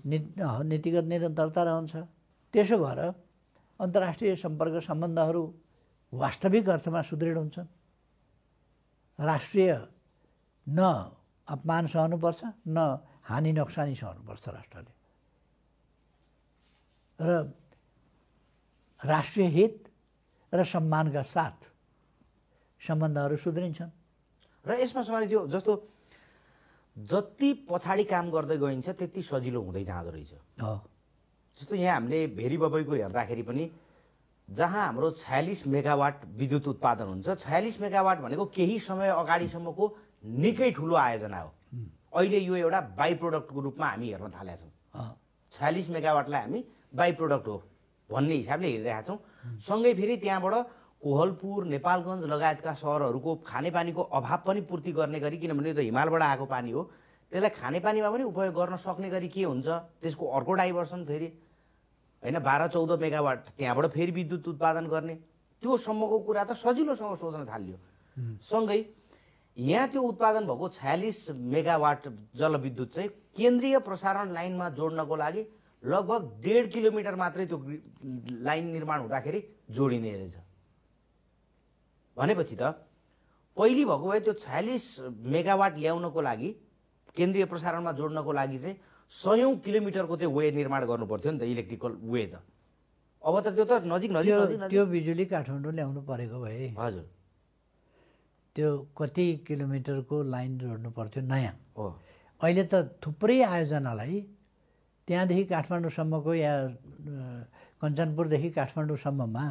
नीतिगत निरन्तरता रहन्छ। त्यसो भएर अन्तर्राष्ट्रिय सम्पर्क सम्बन्धहरू वास्तविक अर्थमा सुदृढ हुन्छन्। राष्ट्रिय न अपमान सहनुपर्छ, न हानि नोक्सानी सहनुपर्छ राष्ट्रले, र राष्ट्रिय हित र सम्मानका साथ सम्बन्धहरू सुध्रिन्छन्। र यसमा समाजज्यू जस्तो जति पछाडि काम गर्दै गइन्छ त्यति सजिलो हुँदै जाँदो रहेछ। जस्तो यहाँ हामीले भेरी बबईको हेर्दाखेरि पनि जहाँ हाम्रो 46 मेगावाट विद्युत उत्पादन हुन्छ, 46 मेगावाट भनेको केही समय अगाडिसम्मको निकै ठुलो आयोजना हो। अहिले यो एउटा बाई प्रोडक्टको रूपमा हामी हेर्न थालेका छौँ। 46 मेगावाटलाई हामी बाई प्रोडक्ट हो भन्ने हिसाबले हेरिरहेका छौँ। सँगै फेरि त्यहाँबाट कोहलपुर, नेपालगञ्ज लगायतका सहरहरूको खानेपानीको अभाव पनि पूर्ति गर्ने गरी, किनभने यो त हिमालबाट आएको पानी हो, त्यसलाई खानेपानीमा पनि उपयोग गर्न सक्ने गरी के हुन्छ, त्यसको अर्को डाइभर्सन फेरि होइन 12-14 मेगावाट त्यहाँबाट फेरि विद्युत उत्पादन गर्ने त्यो सम्मको कुरा त सजिलोसँग सोच्न थालियो। सँगै यहाँ त्यो उत्पादन भएको 46 मेगावाट जलविद्युत चाहिँ केन्द्रीय प्रसारण लाइनमा जोड्नको लागि लगभग 1.5 किलोमिटर मात्रै त्यो लाइन निर्माण हुँदाखेरि जोडिने रहेछ। भनेपछि त पहिले भएको भए त्यो 46 मेगावाट ल्याउनको लागि केन्द्रीय प्रसारणमा जोड्नको लागि चाहिँ 100 किलोमिटरको त्यो वे निर्माण गर्नु पर्थ्यो नि त, इलेक्ट्रिकल वे त। अब त त्यो त नजिक त्यो बिजुली काठमाडौँ ल्याउनु परेको भए हजुर त्यो कति किलोमिटरको लाइन जोड्नु पर्थ्यो नयाँ हो। अहिले त थुप्रै आयोजनालाई त्यहाँदेखि काठमाडौँसम्मको या कञ्चनपुरदेखि काठमाडौँसम्ममा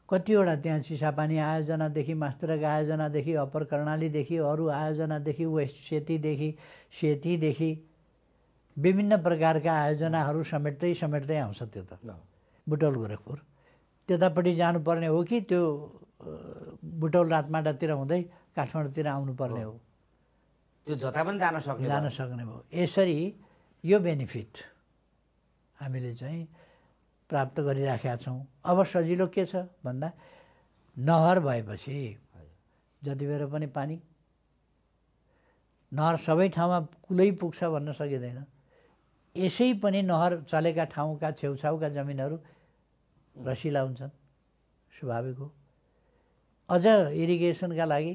कतिवटा त्यहाँ चिसापानी आयोजनादेखि मास्तिरक आयोजनादेखि अप्पर कर्णालीदेखि अरू आयोजनादेखि वेस्ट सेतीदेखि विभिन्न प्रकारका आयोजनाहरू समेट्दै आउँछ। त्यो त बुटौल गोरखपुर त्यतापट्टि जानुपर्ने हो कि त्यो बुटौल रातमाटातिर हुँदै काठमाडौँतिर आउनुपर्ने हो? त्यो जता पनि जान सक्ने भयो। यसरी यो बेनिफिट हामीले चाहिँ प्राप्त गरिराखेका छौँ। अब सजिलो के छ भन्दा नहर भएपछि जति बेर पनि पानी, नहर सबै ठाउँमा कुलै पुग्छ भन्न सकिँदैन। यसै पनि नहर चलेका ठाउँका छेउछाउका जमिनहरू रसिला हुन्छन्, स्वाभाविक हो। अझ इरिगेसनका लागि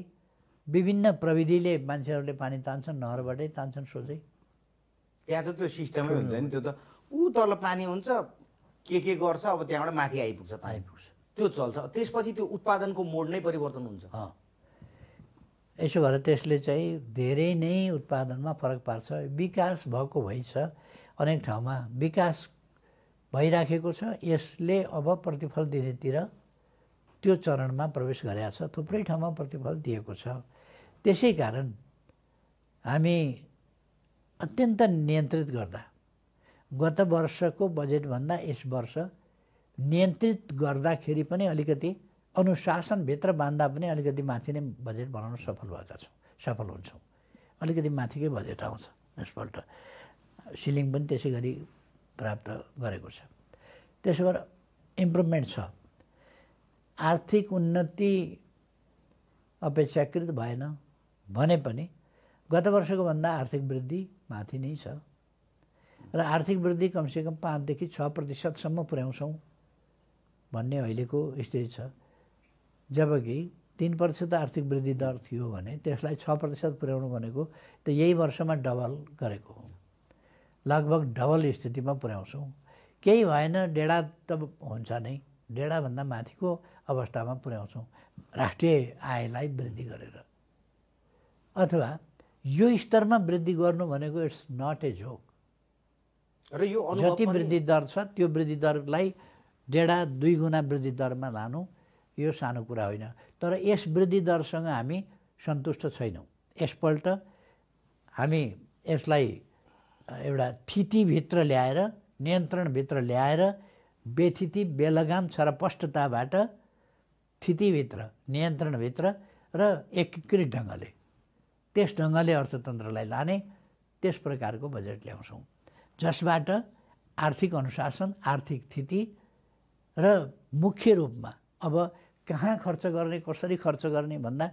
विभिन्न प्रविधिले मान्छेहरूले पानी तान्छन्, नहरबाटै तान्छन् सोझै। त्यहाँ त त्यो सिस्टमै हुन्छ नि, त्यो त ऊ तल पानी हुन्छ के गर्छ, अब त्यहाँबाट माथि आइपुग्छ त्यो चल्छ। त्यसपछि त्यो उत्पादनको मोड नै परिवर्तन हुन्छ। यसो भएर त्यसले चाहिँ धेरै नै उत्पादनमा फरक पार्छ। विकास भएको भइछ, अनेक ठाउँमा विकास भइराखेको छ। यसले अब प्रतिफल दिनेतिर त्यो चरणमा प्रवेश गरेका छ, थुप्रै ठाउँमा प्रतिफल दिएको छ। त्यसै कारण हामी अत्यन्त नियन्त्रित गर्दा गत वर्षको बजेटभन्दा यस वर्ष नियन्त्रित गर्दाखेरि पनि अलिकति अनुशासनभित्र बाँध्दा पनि अलिकति माथि नै बजेट बनाउन सफल हुन्छौँ। अलिकति माथिकै बजेट आउँछ यसपल्ट। सिलिङ पनि त्यसै गरी प्राप्त गरेको छ। त्यसो भएर इम्प्रुभमेन्ट छ। आर्थिक उन्नति अपेक्षाकृत भएन भने पनि गत वर्षको भन्दा आर्थिक वृद्धि माथि नै छ र आर्थिक वृद्धि कमसेकम 5 देखि 6% पुर्याउँछौँ भन्ने अहिलेको स्टेज छ। जबकि 3% आर्थिक वृद्धि दर थियो भने त्यसलाई 6% पुर्याउनु भनेको त यही वर्षमा डबल गरेको हो। लगभग डबल स्थितिमा पुर्याउँछौँ। केही भएन 1.5 त हुन्छ नै, 1.5 भन्दा माथिको अवस्थामा पुर्याउँछौँ राष्ट्रिय आयलाई वृद्धि गरेर। अथवा यो स्तरमा वृद्धि गर्नु भनेको इट्स नट ए जोक। र यो जति वृद्धि दर छ त्यो वृद्धि दरलाई 1.5-2 गुणा वृद्धि दरमा लानु यो सानो कुरा होइन। तर यस वृद्धि दरसँग हामी सन्तुष्ट छैनौँ। यसपल्ट हामी यसलाई एउटा थितिभित्र ल्याएर, नियन्त्रणभित्र ल्याएर, बेथिति बेलगाम छरपष्टताबाट थितिभित्र, नियन्त्रणभित्र र एकीकृत ढङ्गले त्यस ढङ्गले अर्थतन्त्रलाई लाने त्यस प्रकारको बजेट ल्याउँछौँ जसबाट आर्थिक अनुशासन, आर्थिक स्थिति र मुख्य रूपमा अब कहाँ खर्च गर्ने, कसरी खर्च गर्ने भन्दा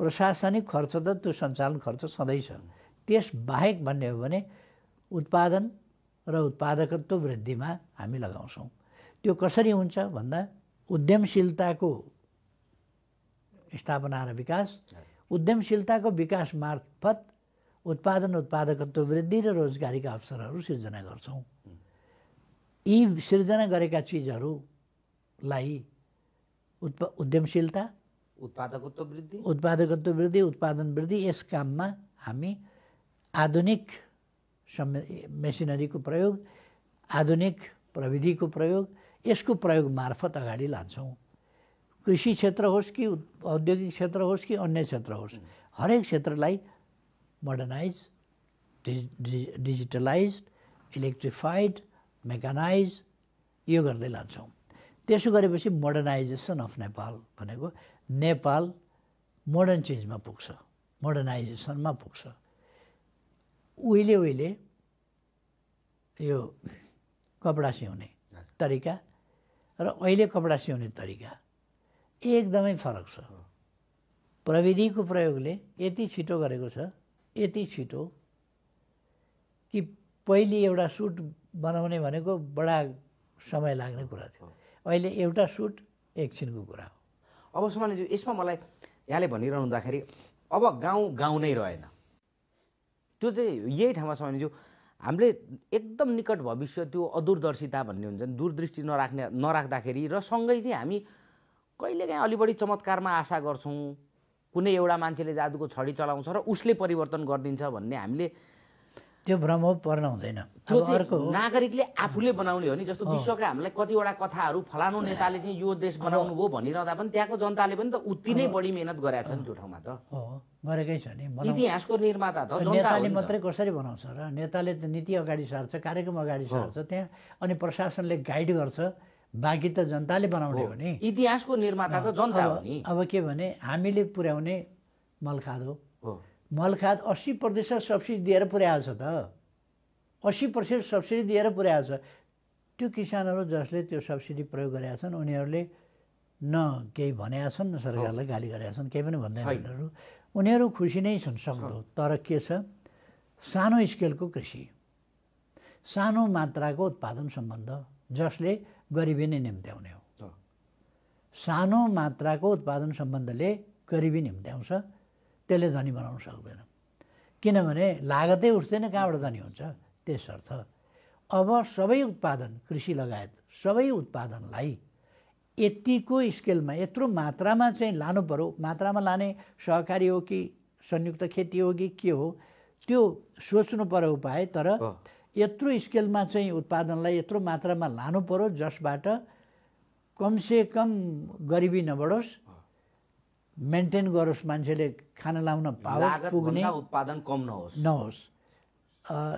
प्रशासनिक खर्च त त्यो सञ्चालन खर्च सधैँ छ। त्यस बाहेक भन्ने हो भने उत्पादन र उत्पादकत्व वृद्धिमा हामी लगाउँछौँ। त्यो कसरी हुन्छ भन्दा उद्यमशीलताको स्थापना र विकास, उद्यमशीलताको विकास मार्फत उत्पादन, उत्पादकत्व वृद्धि र रोजगारीका अवसरहरू सिर्जना गर्छौँ। यी सिर्जना गरेका चिजहरूलाई उद्यमशीलता, उत्पादकत्व वृद्धि, उत्पादन वृद्धि, यस काममा हामी आधुनिक मेसिनरीको प्रयोग, आधुनिक प्रविधिको प्रयोग, यसको प्रयोग मार्फत अगाडि लान्छौँ। कृषि क्षेत्र होस् कि औद्योगिक क्षेत्र होस् कि अन्य क्षेत्र होस्, हरेक क्षेत्रलाई मोडर्नाइज, डिजिटलाइज, इलेक्ट्रिफाइड, मेकानाइज यो गर्दै लान्छौँ। त्यसो गरेपछि मोडर्नाइजेसन अफ नेपाल भनेको नेपाल मोडर्न चिजमा पुग्छ, मोडर्नाइजेसनमा पुग्छ। उहिले यो कपडा सिउने तरिका र अहिले कपडा सिउने तरिका एकदमै फरक छ। प्रविधिको प्रयोगले यति छिटो गरेको छ, यति छिटो कि पहिले एउटा सुट बनाउने भनेको बडा समय लाग्ने कुरा थियो, अहिले एउटा सुट एकछिनको कुरा हो। अब सुमनजी यसमा मलाई यहाँले भनिरहनु हुँदाखेरि अब गाउँ गाउँ नै रहेन, त्यो चाहिँ यही ठाउँमा सुमनज्यू हामीले एकदम निकट भविष्य त्यो अदूरदर्शिता भन्ने हुन्छ नि, दूरदृष्टि नराख्दाखेरि र सँगै चाहिँ हामी कहिलेकाहीँ अलि बढी चमत्कारमा आशा गर्छौँ, कुनै एउटा मान्छेले जादुको छडी चलाउँछ र उसले परिवर्तन गरिदिन्छ भन्ने हामीले त्यो भ्रम पर्न हुँदैन। त्यो चाहिँ नागरिकले आफूले बनाउने हो नि। जस्तो विश्वका हामीलाई कतिवटा कथाहरू फलानु नेताले चाहिँ यो देश बनाउनु भयो भनिरहँदा पनि त्यहाँको जनताले पनि त उति नै बढी मेहनत गरेका छन् त्यो ठाउँमा त। हो, गरेकै छ नि। इतिहासको निर्माता त जनता हो। नेताले मात्रै कसरी बनाउँछ र नेताले त नीति अगाडि सार्छ, कार्यक्रम अगाडि सार्छ त्यहाँ, अनि प्रशासनले गाइड गर्छ, बाँकी त जनताले बनाउने हो नि। इतिहासको निर्माता त जनता हो नि। अब के भने हामीले पुर्याउने मलखाद हो। मलखाद 80% सब्सिडी दिएर पुर्याएको छ त, 80% सब्सिडी दिएर पुर्याएको छ। त्यो किसानहरू जसले त्यो सब्सिडी प्रयोग गरेका छन् उनीहरूले न केही भनेका छन्, न सरकारलाई गाली गरेका छन्, केही पनि भन्दैन उनीहरू। उनीहरू खुसी नै छन् सक्दो। तर के छ, सानो स्केलको कृषि, सानो मात्राको उत्पादन सम्बन्ध जसले गरिबी नै निम्त्याउने हो। सानो मात्राको उत्पादन सम्बन्धले गरिबी निम्त्याउँछ, त्यसले धनी बनाउन सक्दैन। किनभने लागतै उठ्दैन, कहाँबाट धनी हुन्छ त्यसर्थ अब सबै उत्पादन कृषि लगायत सबै उत्पादनलाई यतिको स्केलमा यत्रो मात्रामा चाहिँ लानु पर्यो। मात्रामा लाने सहकारी हो कि संयुक्त खेती हो कि के हो त्यो सोच्नु पर्यो उपाय। तर यत्रो स्केलमा चाहिँ उत्पादनलाई यत्रो मात्रामा लानु पर्यो जसबाट कमसेकम गरिबी नबढोस्, मेन्टेन गरोस्, मान्छेले खाना लाउन पाओस्, पुग्ने, उत्पादन कम नहोस्।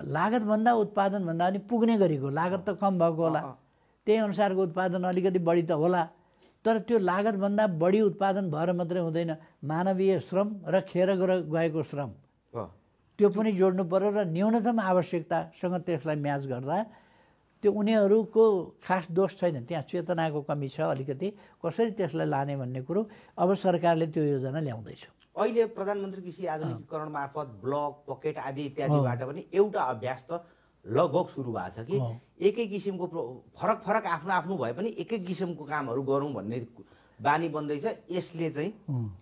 लागतभन्दा उत्पादनभन्दा पनि पुग्ने गरेको, लागत त कम भएको होला, त्यही अनुसारको उत्पादन अलिकति बढी त होला। तर त्यो लागतभन्दा बढी उत्पादन भएर मात्रै हुँदैन, मानवीय श्रम र खेर गएको श्रम त्यो पनि जोड्नु पर्यो र न्यूनतम आवश्यकतासँग त्यसलाई म्याच गर्दा त्यो उनीहरूको खास दोष छैन, त्यहाँ चेतनाको कमी छ अलिकति, कसरी त्यसलाई लाने भन्ने कुरो अब सरकारले त्यो योजना ल्याउँदैछ। अहिले प्रधानमन्त्री कृषि आधुनिकीकरण मार्फत ब्लक पकेट आदि इत्यादिबाट पनि एउटा अभ्यास त लगभग सुरु भएको छ कि एकै किसिमको फरक फरक आफ्नो आफ्नो भए पनि एकै किसिमको कामहरू गरौँ भन्ने बानी बन्दैछ। यसले चाहिँ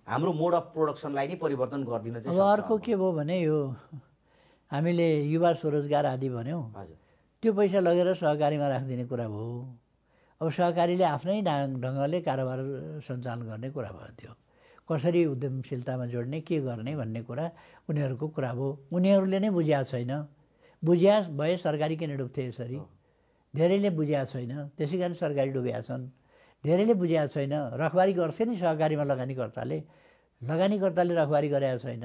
हाम्रो मोड अफ प्रोडक्सनलाई नै परिवर्तन गरिदिन चाहिँ। अब अर्को के भयो भने यो हामीले युवा स्वरोजगार आदि भन्यौँ, त्यो पैसा लगेर सहकारीमा राखिदिने कुरा भयो। अब सहकारीले आफ्नै ढङ्गले कारोबार सञ्चालन गर्ने कुरा भयो। त्यो कसरी उद्यमशीलतामा जोड्ने, के गर्ने भन्ने कुरा उनीहरूको कुरा भयो। उनीहरूले नै बुझ्या छैन, बुझ्या भए सरकारी किन डुब्थे यसरी, धेरैले बुझ्या छैन, त्यसै कारण सरकारी डुबेका छन्। धेरैले बुझ्या छैन, रखबारी गर्थे नि सहकारीमा लगानीकर्ताले रखबारी गरेका छैन।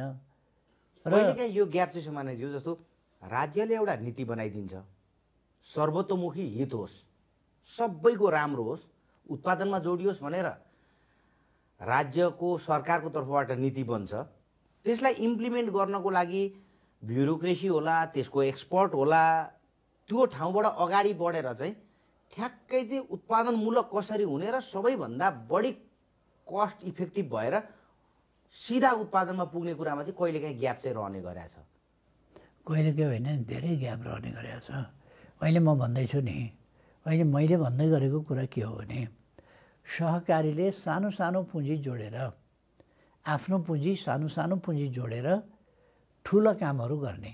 र यो ग्याप चाहिँ समानज्यू जस्तो राज्यले एउटा नीति बनाइदिन्छ, सर्वतोमुखी हित होस्, सबैको राम्रो होस्, उत्पादनमा जोडियोस् भनेर राज्यको सरकारको तर्फबाट नीति बन्छ। त्यसलाई इम्प्लिमेन्ट गर्नको लागि ब्युरोक्रेसी होला, त्यसको एक्सपर्ट होला, त्यो ठाउँबाट अगाडि बढेर चाहिँ ठ्याक्कै चाहिँ उत्पादनमूलक कसरी हुने र सबैभन्दा बढी कस्ट इफेक्टिभ भएर सिधा उत्पादनमा पुग्ने कुरामा चाहिँ कहिलेकाहीँ ग्याप चाहिँ रहने गरेको छ। कहिलेकाहीँ होइन, धेरै ग्याप रहने गरेको छ। अहिले म भन्दैछु नि, अहिले मैले भन्दै गरेको कुरा के हो भने सहकारीले सानो सानो पुँजी जोडेर, आफ्नो पुँजी सानो सानो पुँजी जोडेर ठुलो कामहरू गर्ने,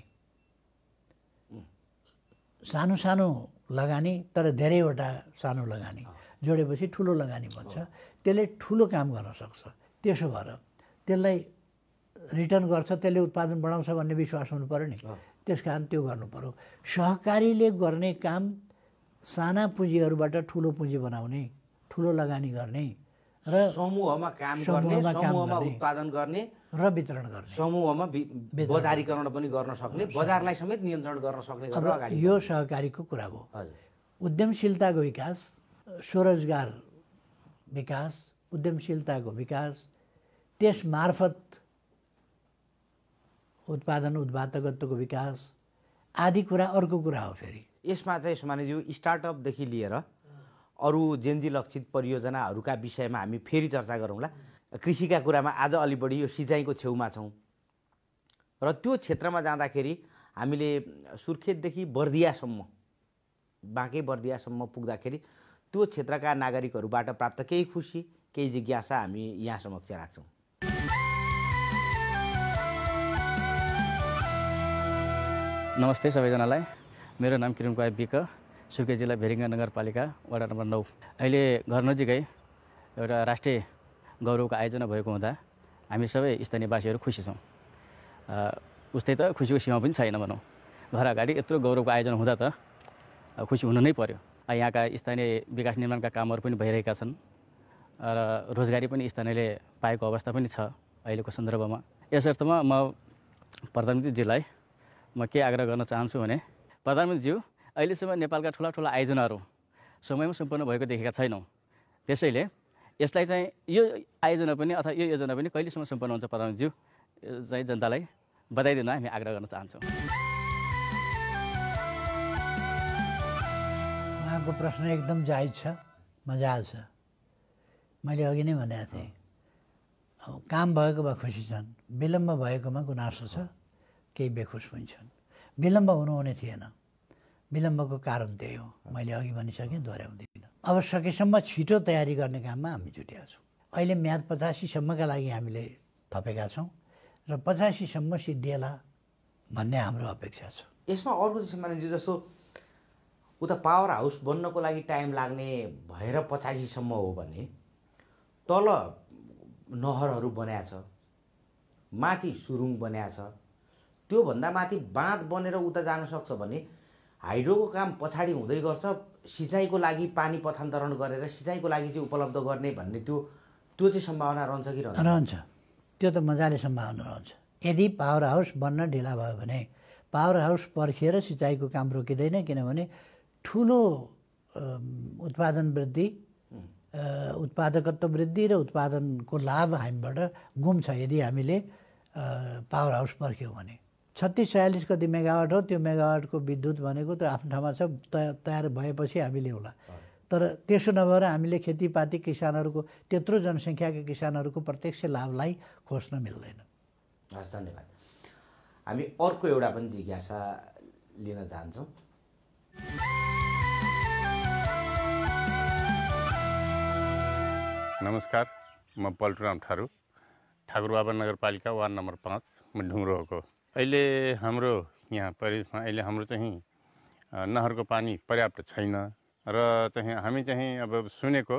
सानो सानो लगानी तर धेरैवटा सानो लगानी जोडेपछि ठुलो लगानी भन्छ। त्यसले ठुलो काम गर्न सक्छ। त्यसो भएर त्यसलाई रिटर्न गर्छ, त्यसले उत्पादन बढाउँछ भन्ने विश्वास हुनु पऱ्यो नि। त्यस कारण त्यो गर्नु पऱ्यो। सहकारीले गर्ने काम साना पुँजीहरूबाट ठुलो पुँजी बनाउने, ठुलो लगानी गर्ने र समूहमा काम गर्ने, समूहमा उत्पादन गर्ने र वितरण गर्ने, समूहमा बजारीकरण पनि गर्न सक्ने, बजारलाई समेत नियन्त्रण गर्न सक्ने गरेर अगाडि यो सहकारीको कुरा हो। उद्यमशीलताको विकास, स्वरोजगार विकास, उद्यमशीलताको विकास, त्यस मार्फत उत्पादन उत्पादकत्वको विकास आदि कुरा अर्को कुरा हो। फेरि यसमा चाहिँ समानिज्यू स्टार्टअपदेखि लिएर अरू जेन्जी लक्षित परियोजनाहरूका विषयमा हामी फेरि चर्चा गरौँला। कृषिका कुरामा आज अलि बढी यो सिँचाइको छेउमा छौँ र त्यो क्षेत्रमा जाँदाखेरि हामीले सुर्खेतदेखि बर्दियासम्म बाँके बर्दियासम्म पुग्दाखेरि त्यो क्षेत्रका नागरिकहरूबाट प्राप्त केही खुसी केही जिज्ञासा हामी यहाँ समक्ष राख्छौँ। नमस्ते सबैजनालाई, मेरो नाम किरण कुमार विक, सुर्खेत जिल्ला भेरिङ्गा नगरपालिका वडा नम्बर 9। अहिले घर नजिकै एउटा राष्ट्रिय गौरवको आयोजना भएको हुँदा हामी सबै स्थानीयवासीहरू खुसी छौँ। उस्तै त खुसीको सीमा पनि छैन भनौँ। घर अगाडि यत्रो गौरवको आयोजना हुँदा त खुसी हुनु नै पर्यो। यहाँका स्थानीय विकास निर्माणका कामहरू पनि भइरहेका छन् र रोजगारी पनि स्थानीयले पाएको अवस्था पनि छ अहिलेको सन्दर्भमा। यसर्थमा म प्रधानमन्त्रीज्यूलाई म के आग्रह गर्न चाहन्छु भने, प्रधानमन्त्रीज्यू, अहिलेसम्म नेपालका ठुला ठुला आयोजनाहरू समयमा सम्पन्न भएको देखेका छैनौँ। त्यसैले यसलाई चाहिँ यो आयोजना पनि अथवा यो योजना पनि कहिलेसम्म सम्पन्न हुन्छ प्रधानमन्त्रीज्यू चाहिँ जनतालाई बताइदिन हामी आग्रह गर्न चाहन्छौँ। उहाँको प्रश्न एकदम जायज छ, मजाल छ। मैले अघि नै भनेको थिएँ, काम भएकोमा खुसी छन्, विलम्ब भएकोमा गुनासो छ, केही बेखुस पनि छन्। विलम्ब हुनुहुने थिएन, विलम्बको कारण त्यही हो, मैले अघि भनिसकेँ, दोहोऱ्याउँदिनँ। अब सकेसम्म छिटो तयारी गर्ने काममा हामी जुटेका छौँ। अहिले म्याद 85सम्मका लागि हामीले थपेका छौँ र 85सम्म सिद्धिएला भन्ने हाम्रो अपेक्षा छ। यसमा अर्को सम्मानज्यू जस्तो उता पावर हाउस बन्नको लागि टाइम लाग्ने भएर 85सम्म हो भने तल नहरहरू बनाएको छ, माथि सुरुङ बनाएको छ, त्योभन्दा माथि बाँध बनेर उता जान सक्छ भने हाइड्रोको काम पछाडि हुँदै गर्छ, सिँचाइको लागि पानी पथान्तरण गरेर सिँचाइको लागि चाहिँ उपलब्ध गर्ने भन्ने त्यो चाहिँ सम्भावना रहन्छ कि रहन्छ? त्यो त मजाले सम्भावना रहन्छ। यदि पावर हाउस बन्न ढिला भयो भने पावर हाउस पर्खिएर सिँचाइको काम रोकिँदैन, किनभने ठुलो उत्पादन वृद्धि, उत्पादकत्व वृद्धि र उत्पादनको लाभ हामीबाट गुम्छ यदि हामीले पावर हाउस पर्ख्यौँ भने। 36-46 कति मेगावाट हो, त्यो मेगावाटको विद्युत भनेको त आफ्नो ठाउँमा छ, तयार भएपछि हामी ल्याउँला। तर त्यसो नभएर हामीले खेतीपाती किसानहरूको, त्यत्रो जनसङ्ख्याका किसानहरूको प्रत्यक्ष लाभलाई खोज्न मिल्दैन। हस्, धन्यवाद। हामी अर्को एउटा पनि जिज्ञासा लिन चाहन्छौँ। नमस्कार, म पल्टुराम ठारू, ठाकुरबाबा नगरपालिका वार्ड नम्बर 5, म ढुङ्ग्रोको। अहिले हाम्रो यहाँ परिवेशमा अहिले हाम्रो चाहिँ नहरको पानी पर्याप्त छैन र चाहिँ हामी चाहिँ अब सुनेको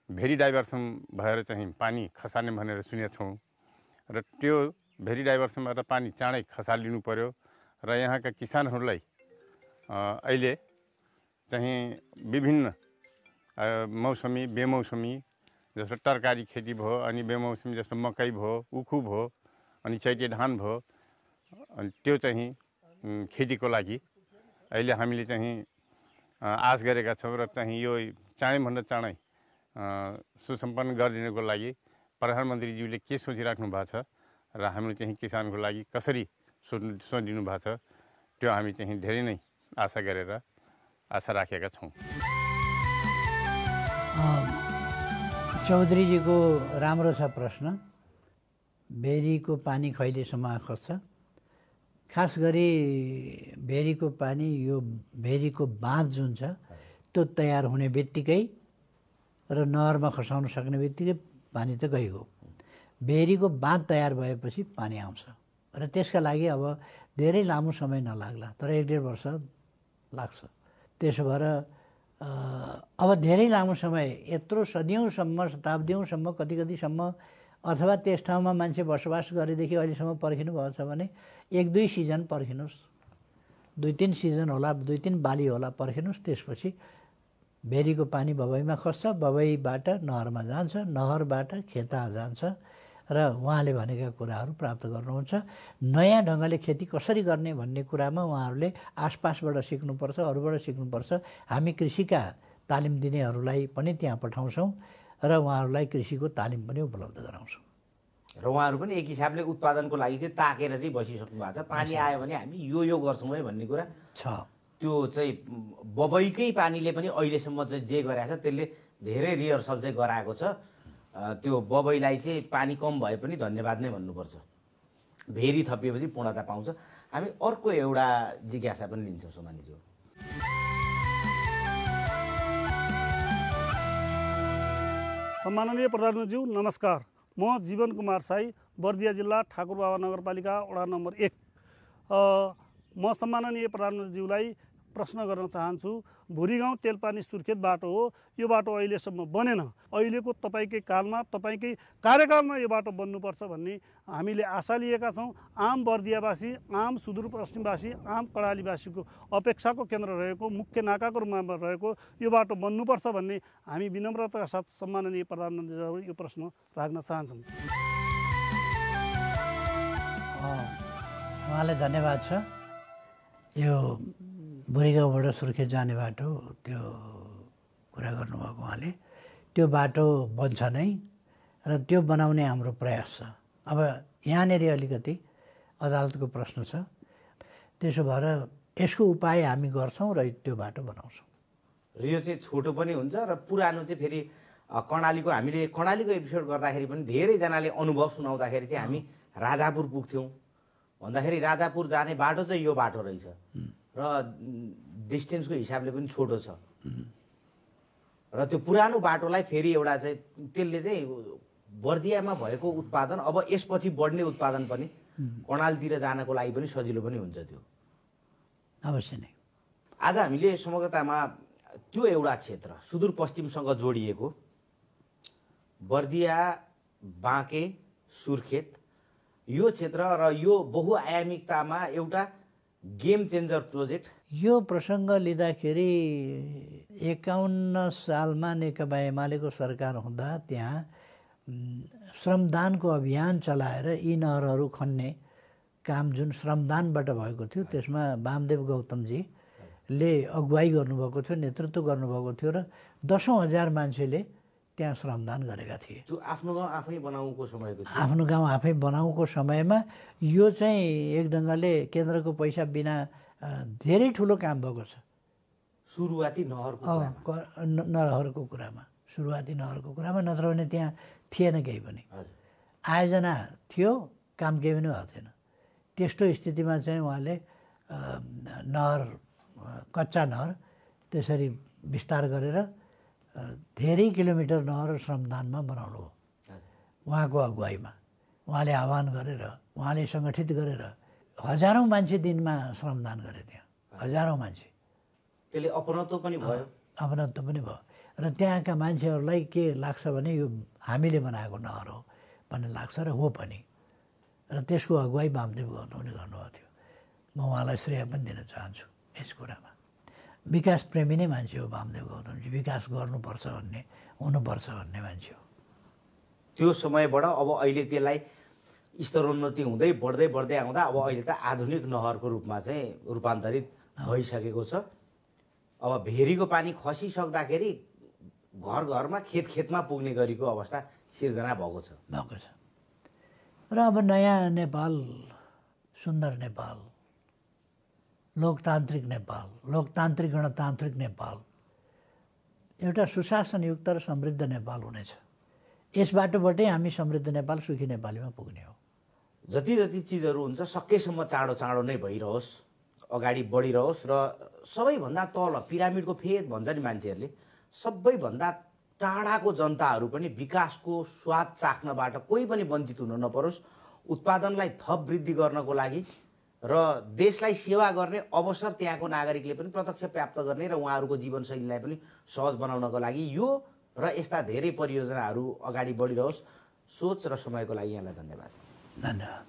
भेरी डाइभर्सन भएर चाहिँ पानी खसाल्ने भनेर सुनेका छौँ र त्यो भेरी डाइभर्सनबाट पानी चाँडै खसालिनु पर्यो र यहाँका किसानहरूलाई अहिले चाहिँ विभिन्न मौसमी बेमौसमी जस्तो तरकारी खेती भयो, अनि बेमौसमी जस्तो मकै भयो, उखु भयो, अनि चैते धान भयो, अनि त्यो चाहिँ खेतीको लागि अहिले हामीले चाहिँ आश गरेका छौँ र चाहिँ यो चाँडैभन्दा चाँडै सुसम्पन्न गरिदिनको लागि प्रधानमन्त्रीज्यूले के सोचिराख्नु भएको छ र हामीले चाहिँ किसानको लागि कसरी सोचिदिनु भएको छ, त्यो हामी चाहिँ धेरै नै आशा गरेर आशा राखेका छौँ। चौधरीजीको राम्रो छ प्रश्न। भेरीको पानी कहिलेसम्म खस्छ? खास गरी भेरीको पानी, यो भेरीको बाँध जुन छ त्यो तयार हुने बित्तिकै र नहरमा खसाउन सक्ने बित्तिकै पानी त गइगयो। भेरीको बाँध तयार भएपछि पानी आउँछ र त्यसका लागि अब धेरै लामो समय नलाग्ला, तर 1-1.5 वर्ष लाग्छ। त्यसो भएर अब धेरै लामो समय, यत्रो सदियौँसम्म, शताब्दीौँसम्म, कतिसम्म अथवा त्यस ठाउँमा मान्छे बसोबास गरेदेखि अहिलेसम्म पर्खिनु भएको छ भने 1-2 सिजन पर्खिनुहोस्, 2-3 सिजन होला, 2-3 बाली होला, पर्खिनुहोस्। त्यसपछि भेरीको पानी बबैमा खस्छ, बबैबाट नहरमा जान्छ, नहरबाट खेता जान्छ र उहाँले भनेका कुराहरू प्राप्त गर्नुहुन्छ। नयाँ ढङ्गले खेती कसरी गर्ने भन्ने कुरामा उहाँहरूले आसपासबाट सिक्नुपर्छ, अरूबाट सिक्नुपर्छ। हामी कृषिका तालिम दिनेहरूलाई पनि त्यहाँ पठाउँछौँ र उहाँहरूलाई कृषिको तालिम पनि उपलब्ध गराउँछौँ। र उहाँहरू पनि एक हिसाबले उत्पादनको लागि चाहिँ ताकेर चाहिँ बसिसक्नु भएको छ। पानी आयो भने हामी यो गर्छौँ है भन्ने कुरा छ, त्यो चाहिँ बबईकै पानीले पनि अहिलेसम्म चाहिँ जे गरेको छ त्यसले धेरै रिहर्सल चाहिँ गराएको छ। त्यो बबईलाई चाहिँ पानी कम भए पनि धन्यवाद नै भन्नुपर्छ। भेरी थपिएपछि पूर्णता पाउँछ। हामी अर्को एउटा जिज्ञासा पनि लिन्छौँ सोमानीज्यू। सम्माननीय प्रधानमन्त्रीज्यू नमस्कार। म जीवन कुमार साई, बर्दिया जिल्ला ठाकुरबाबा नगरपालिका वडा नम्बर 1। म सम्माननीय प्रधानमन्त्रीज्यूलाई प्रश्न गर्न चाहन्छु। भुरीगाउँ तेलपानी सुर्खेत बाटो हो, यो बाटो अहिलेसम्म बनेन। अहिलेको तपाईँकै कालमा, तपाईँकै कार्यकालमा यो बाटो बन्नुपर्छ भन्ने हामीले आशा लिएका छौँ। आम बर्दियावासी, आम सुदूरपश्चिमवासी, आम कर्णालीवासीको अपेक्षाको केन्द्र रहेको, मुख्य नाकाको रूपमा रहेको यो बाटो बन्नुपर्छ भन्ने हामी विनम्रताका साथ सम्माननीय प्रधानमन्त्रीज्यूलाई यो प्रश्न राख्न चाहन्छौँ। उहाँलाई धन्यवाद छ। यो भुरीगाउँबाट सुर्खेत जाने बाटो त्यो कुरा गर्नुभएको उहाँले, त्यो बाटो बन्छ नै र त्यो बनाउने हाम्रो प्रयास छ। अब यहाँनिर अलिकति अदालतको प्रश्न छ, त्यसो भएर यसको उपाय हामी गर्छौँ र त्यो बाटो बनाउँछौँ। र यो चाहिँ छोटो पनि हुन्छ र पुरानो चाहिँ फेरि कर्णालीको हामीले कर्णालीको एपिसोड गर्दाखेरि पनि धेरैजनाले अनुभव सुनाउँदाखेरि चाहिँ हामी राजापुर पुग्थ्यौँ भन्दाखेरि राजापुर जाने बाटो चाहिँ यो बाटो रहेछ र डिस्टेन्सको हिसाबले पनि छोटो छ र त्यो पुरानो बाटोलाई फेरि एउटा चाहिँ त्यसले चाहिँ बर्दियामा भएको उत्पादन अब यसपछि बढ्ने उत्पादन पनि कर्णालीतिर जानको लागि पनि सजिलो पनि हुन्छ। त्यो अवश्य नै आज हामीले समग्रतामा त्यो एउटा क्षेत्र सुदूरपश्चिमसँग जोडिएको बर्दिया, बाँके, सुर्खेत यो क्षेत्र र यो बहुआयामिकतामा एउटा गेम चेन्जर प्रोजेक्ट। यो प्रसङ्ग लिँदाखेरि 51 सालमा नेकपा एमालेको सरकार हुँदा त्यहाँ श्रमदानको अभियान चलाएर यी नहरहरू खन्ने काम जुन श्रमदानबाट भएको थियो, त्यसमा वामदेव गौतमजीले अगुवाई गर्नुभएको थियो, नेतृत्व गर्नुभएको थियो र 10,000 मान्छेले त्यहाँ श्रमदान गरेका थिए। त्यो आफ्नो गाउँ आफै बनाउनुको समयको थियो। आफ्नो गाउँ आफै बनाउनुको समयमा यो चाहिँ एक ढङ्गले केन्द्रको पैसा बिना धेरै ठुलो काम भएको छ। सुरुवाती नहरको कुरामा सुरुवाती नहरको कुरामा, नत्र भने त्यहाँ थिएन केही पनि। आयोजना थियो, काम केही पनि भएको थिएन। त्यस्तो स्थितिमा चाहिँ उहाँले नहर, कच्चा नहर त्यसरी विस्तार गरेर धेरै किलोमिटर नहर श्रमदानमा बनाउनु हो। उहाँको अगुवाईमा उहाँले आह्वान गरेर, उहाँले सङ्गठित गरेर हजारौँ मान्छे दिनमा श्रमदान गरे त्यहाँ, हजारौँ मान्छे। त्यसले अपनत्व पनि भयो। अपनत्व पनि भयो र त्यहाँका मान्छेहरूलाई के लाग्छ भने यो हामीले बनाएको नहर हो भन्ने लाग्छ र हो पनि। र त्यसको अगुवाई वामदेव गौतमले गर्नुभएको थियो। म उहाँलाई श्रेय पनि दिन चाहन्छु यस कुरामा। विकास प्रेमी नै मान्छे हो वामदेव गौतमजी, विकास गर्नुपर्छ भन्ने, हुनुपर्छ भन्ने मान्छे हो। त्यो समयबाट अब अहिले त्यसलाई स्तरोन्नति हुँदै बढ्दै बढ्दै आउँदा अब अहिले त आधुनिक नहरको रूपमा चाहिँ रूपान्तरित भइसकेको छ। अब भेरीको पानी खसिसक्दाखेरि घर घरमा खेत खेतमा पुग्ने गरीको अवस्था सिर्जना भएको छ। र अब नयाँ नेपाल, सुन्दर नेपाल, लोकतान्त्रिक नेपाल, लोकतान्त्रिक गणतान्त्रिक नेपाल, एउटा सुशासनयुक्त र समृद्ध नेपाल हुनेछ। यस बाटोबाटै हामी समृद्ध नेपाल, सुखी नेपालीमा पुग्ने हो। जति जति चिजहरू हुन्छ सकेसम्म चाँडो चाँडो नै भइरहोस्, अगाडि बढिरहोस् र सबैभन्दा तल पिरामिडको फेद भन्छ नि मान्छेहरूले, सबैभन्दा टाढाको जनताहरू पनि विकासको स्वाद चाख्नबाट कोही पनि वञ्चित हुन नपरोस्। उत्पादनलाई थप वृद्धि गर्नको लागि र देशलाई सेवा गर्ने अवसर त्यहाँको नागरिकले पनि प्रत्यक्ष प्राप्त गर्ने र उहाँहरूको जीवनशैलीलाई पनि सहज बनाउनको लागि यो र यस्ता धेरै परियोजनाहरू अगाडि बढिरहोस्। सोच र समयको लागि यहाँलाई धन्यवाद। धन्यवाद।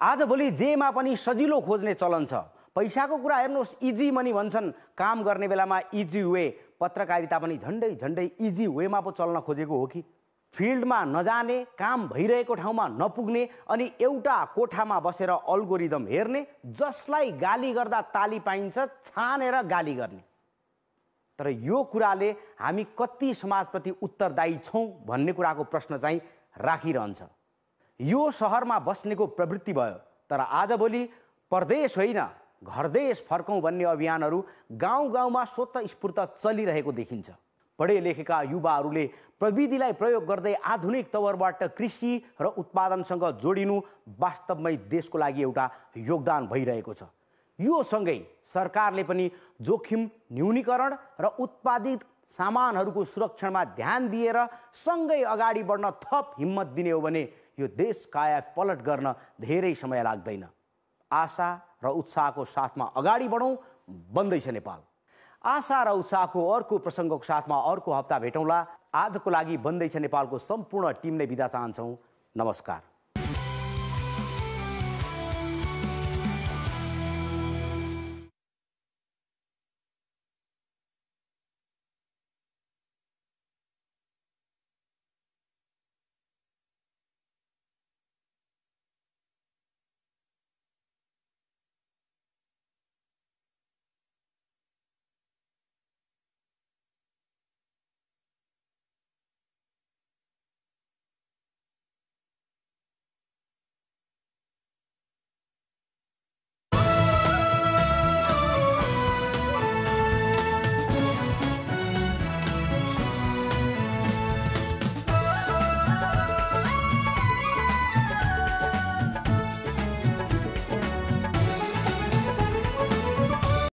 आजभोलि जेमा पनि सजिलो खोज्ने चलन छ। पैसाको कुरा हेर्नुहोस्, इजी मनी भन्छन्। काम गर्ने बेलामा इजी वे, पत्रकारिता पनि झन्डै झन्डै इजी वेमा पो चल्न खोजेको हो कि? फिल्डमा नजाने, काम भइरहेको ठाउँमा नपुग्ने अनि एउटा कोठामा बसेर अल्गोरिदम हेर्ने, जसलाई गाली गर्दा ताली पाइन्छ छानेर गाली गर्ने। तर यो कुराले हामी कति समाजप्रति उत्तरदायी छौँ भन्ने कुराको प्रश्न चाहिँ राखिरहन्छ। यो सहरमा बस्नेको प्रवृत्ति भयो, तर आजभोलि परदेश होइन घरदेश फर्कौँ भन्ने अभियानहरू गाउँ गाउँमा स्वतःस्फूर्त चलिरहेको देखिन्छ। पढे लेखेका युवाहरूले प्रविधिलाई प्रयोग गर्दै आधुनिक तवरबाट कृषि र उत्पादनसँग जोडिनु वास्तवमै देशको लागि एउटा योगदान भइरहेको छ। यो सँगै सरकारले पनि जोखिम न्यूनीकरण र उत्पादित सामानहरूको सुरक्षणमा ध्यान दिएर सँगै अगाडि बढ्न थप हिम्मत दिने हो भने यो देश काया पलट गर्न धेरै समय लाग्दैन। आशा र उत्साहको साथमा अगाडि बढौँ। बन्दैछ नेपाल। आशा र उत्साहको अर्को प्रसङ्गको साथमा अर्को हप्ता भेटौँला। आजको लागि बन्दैछ नेपालको सम्पूर्ण टिमले बिदा चाहन्छौँ। नमस्कार।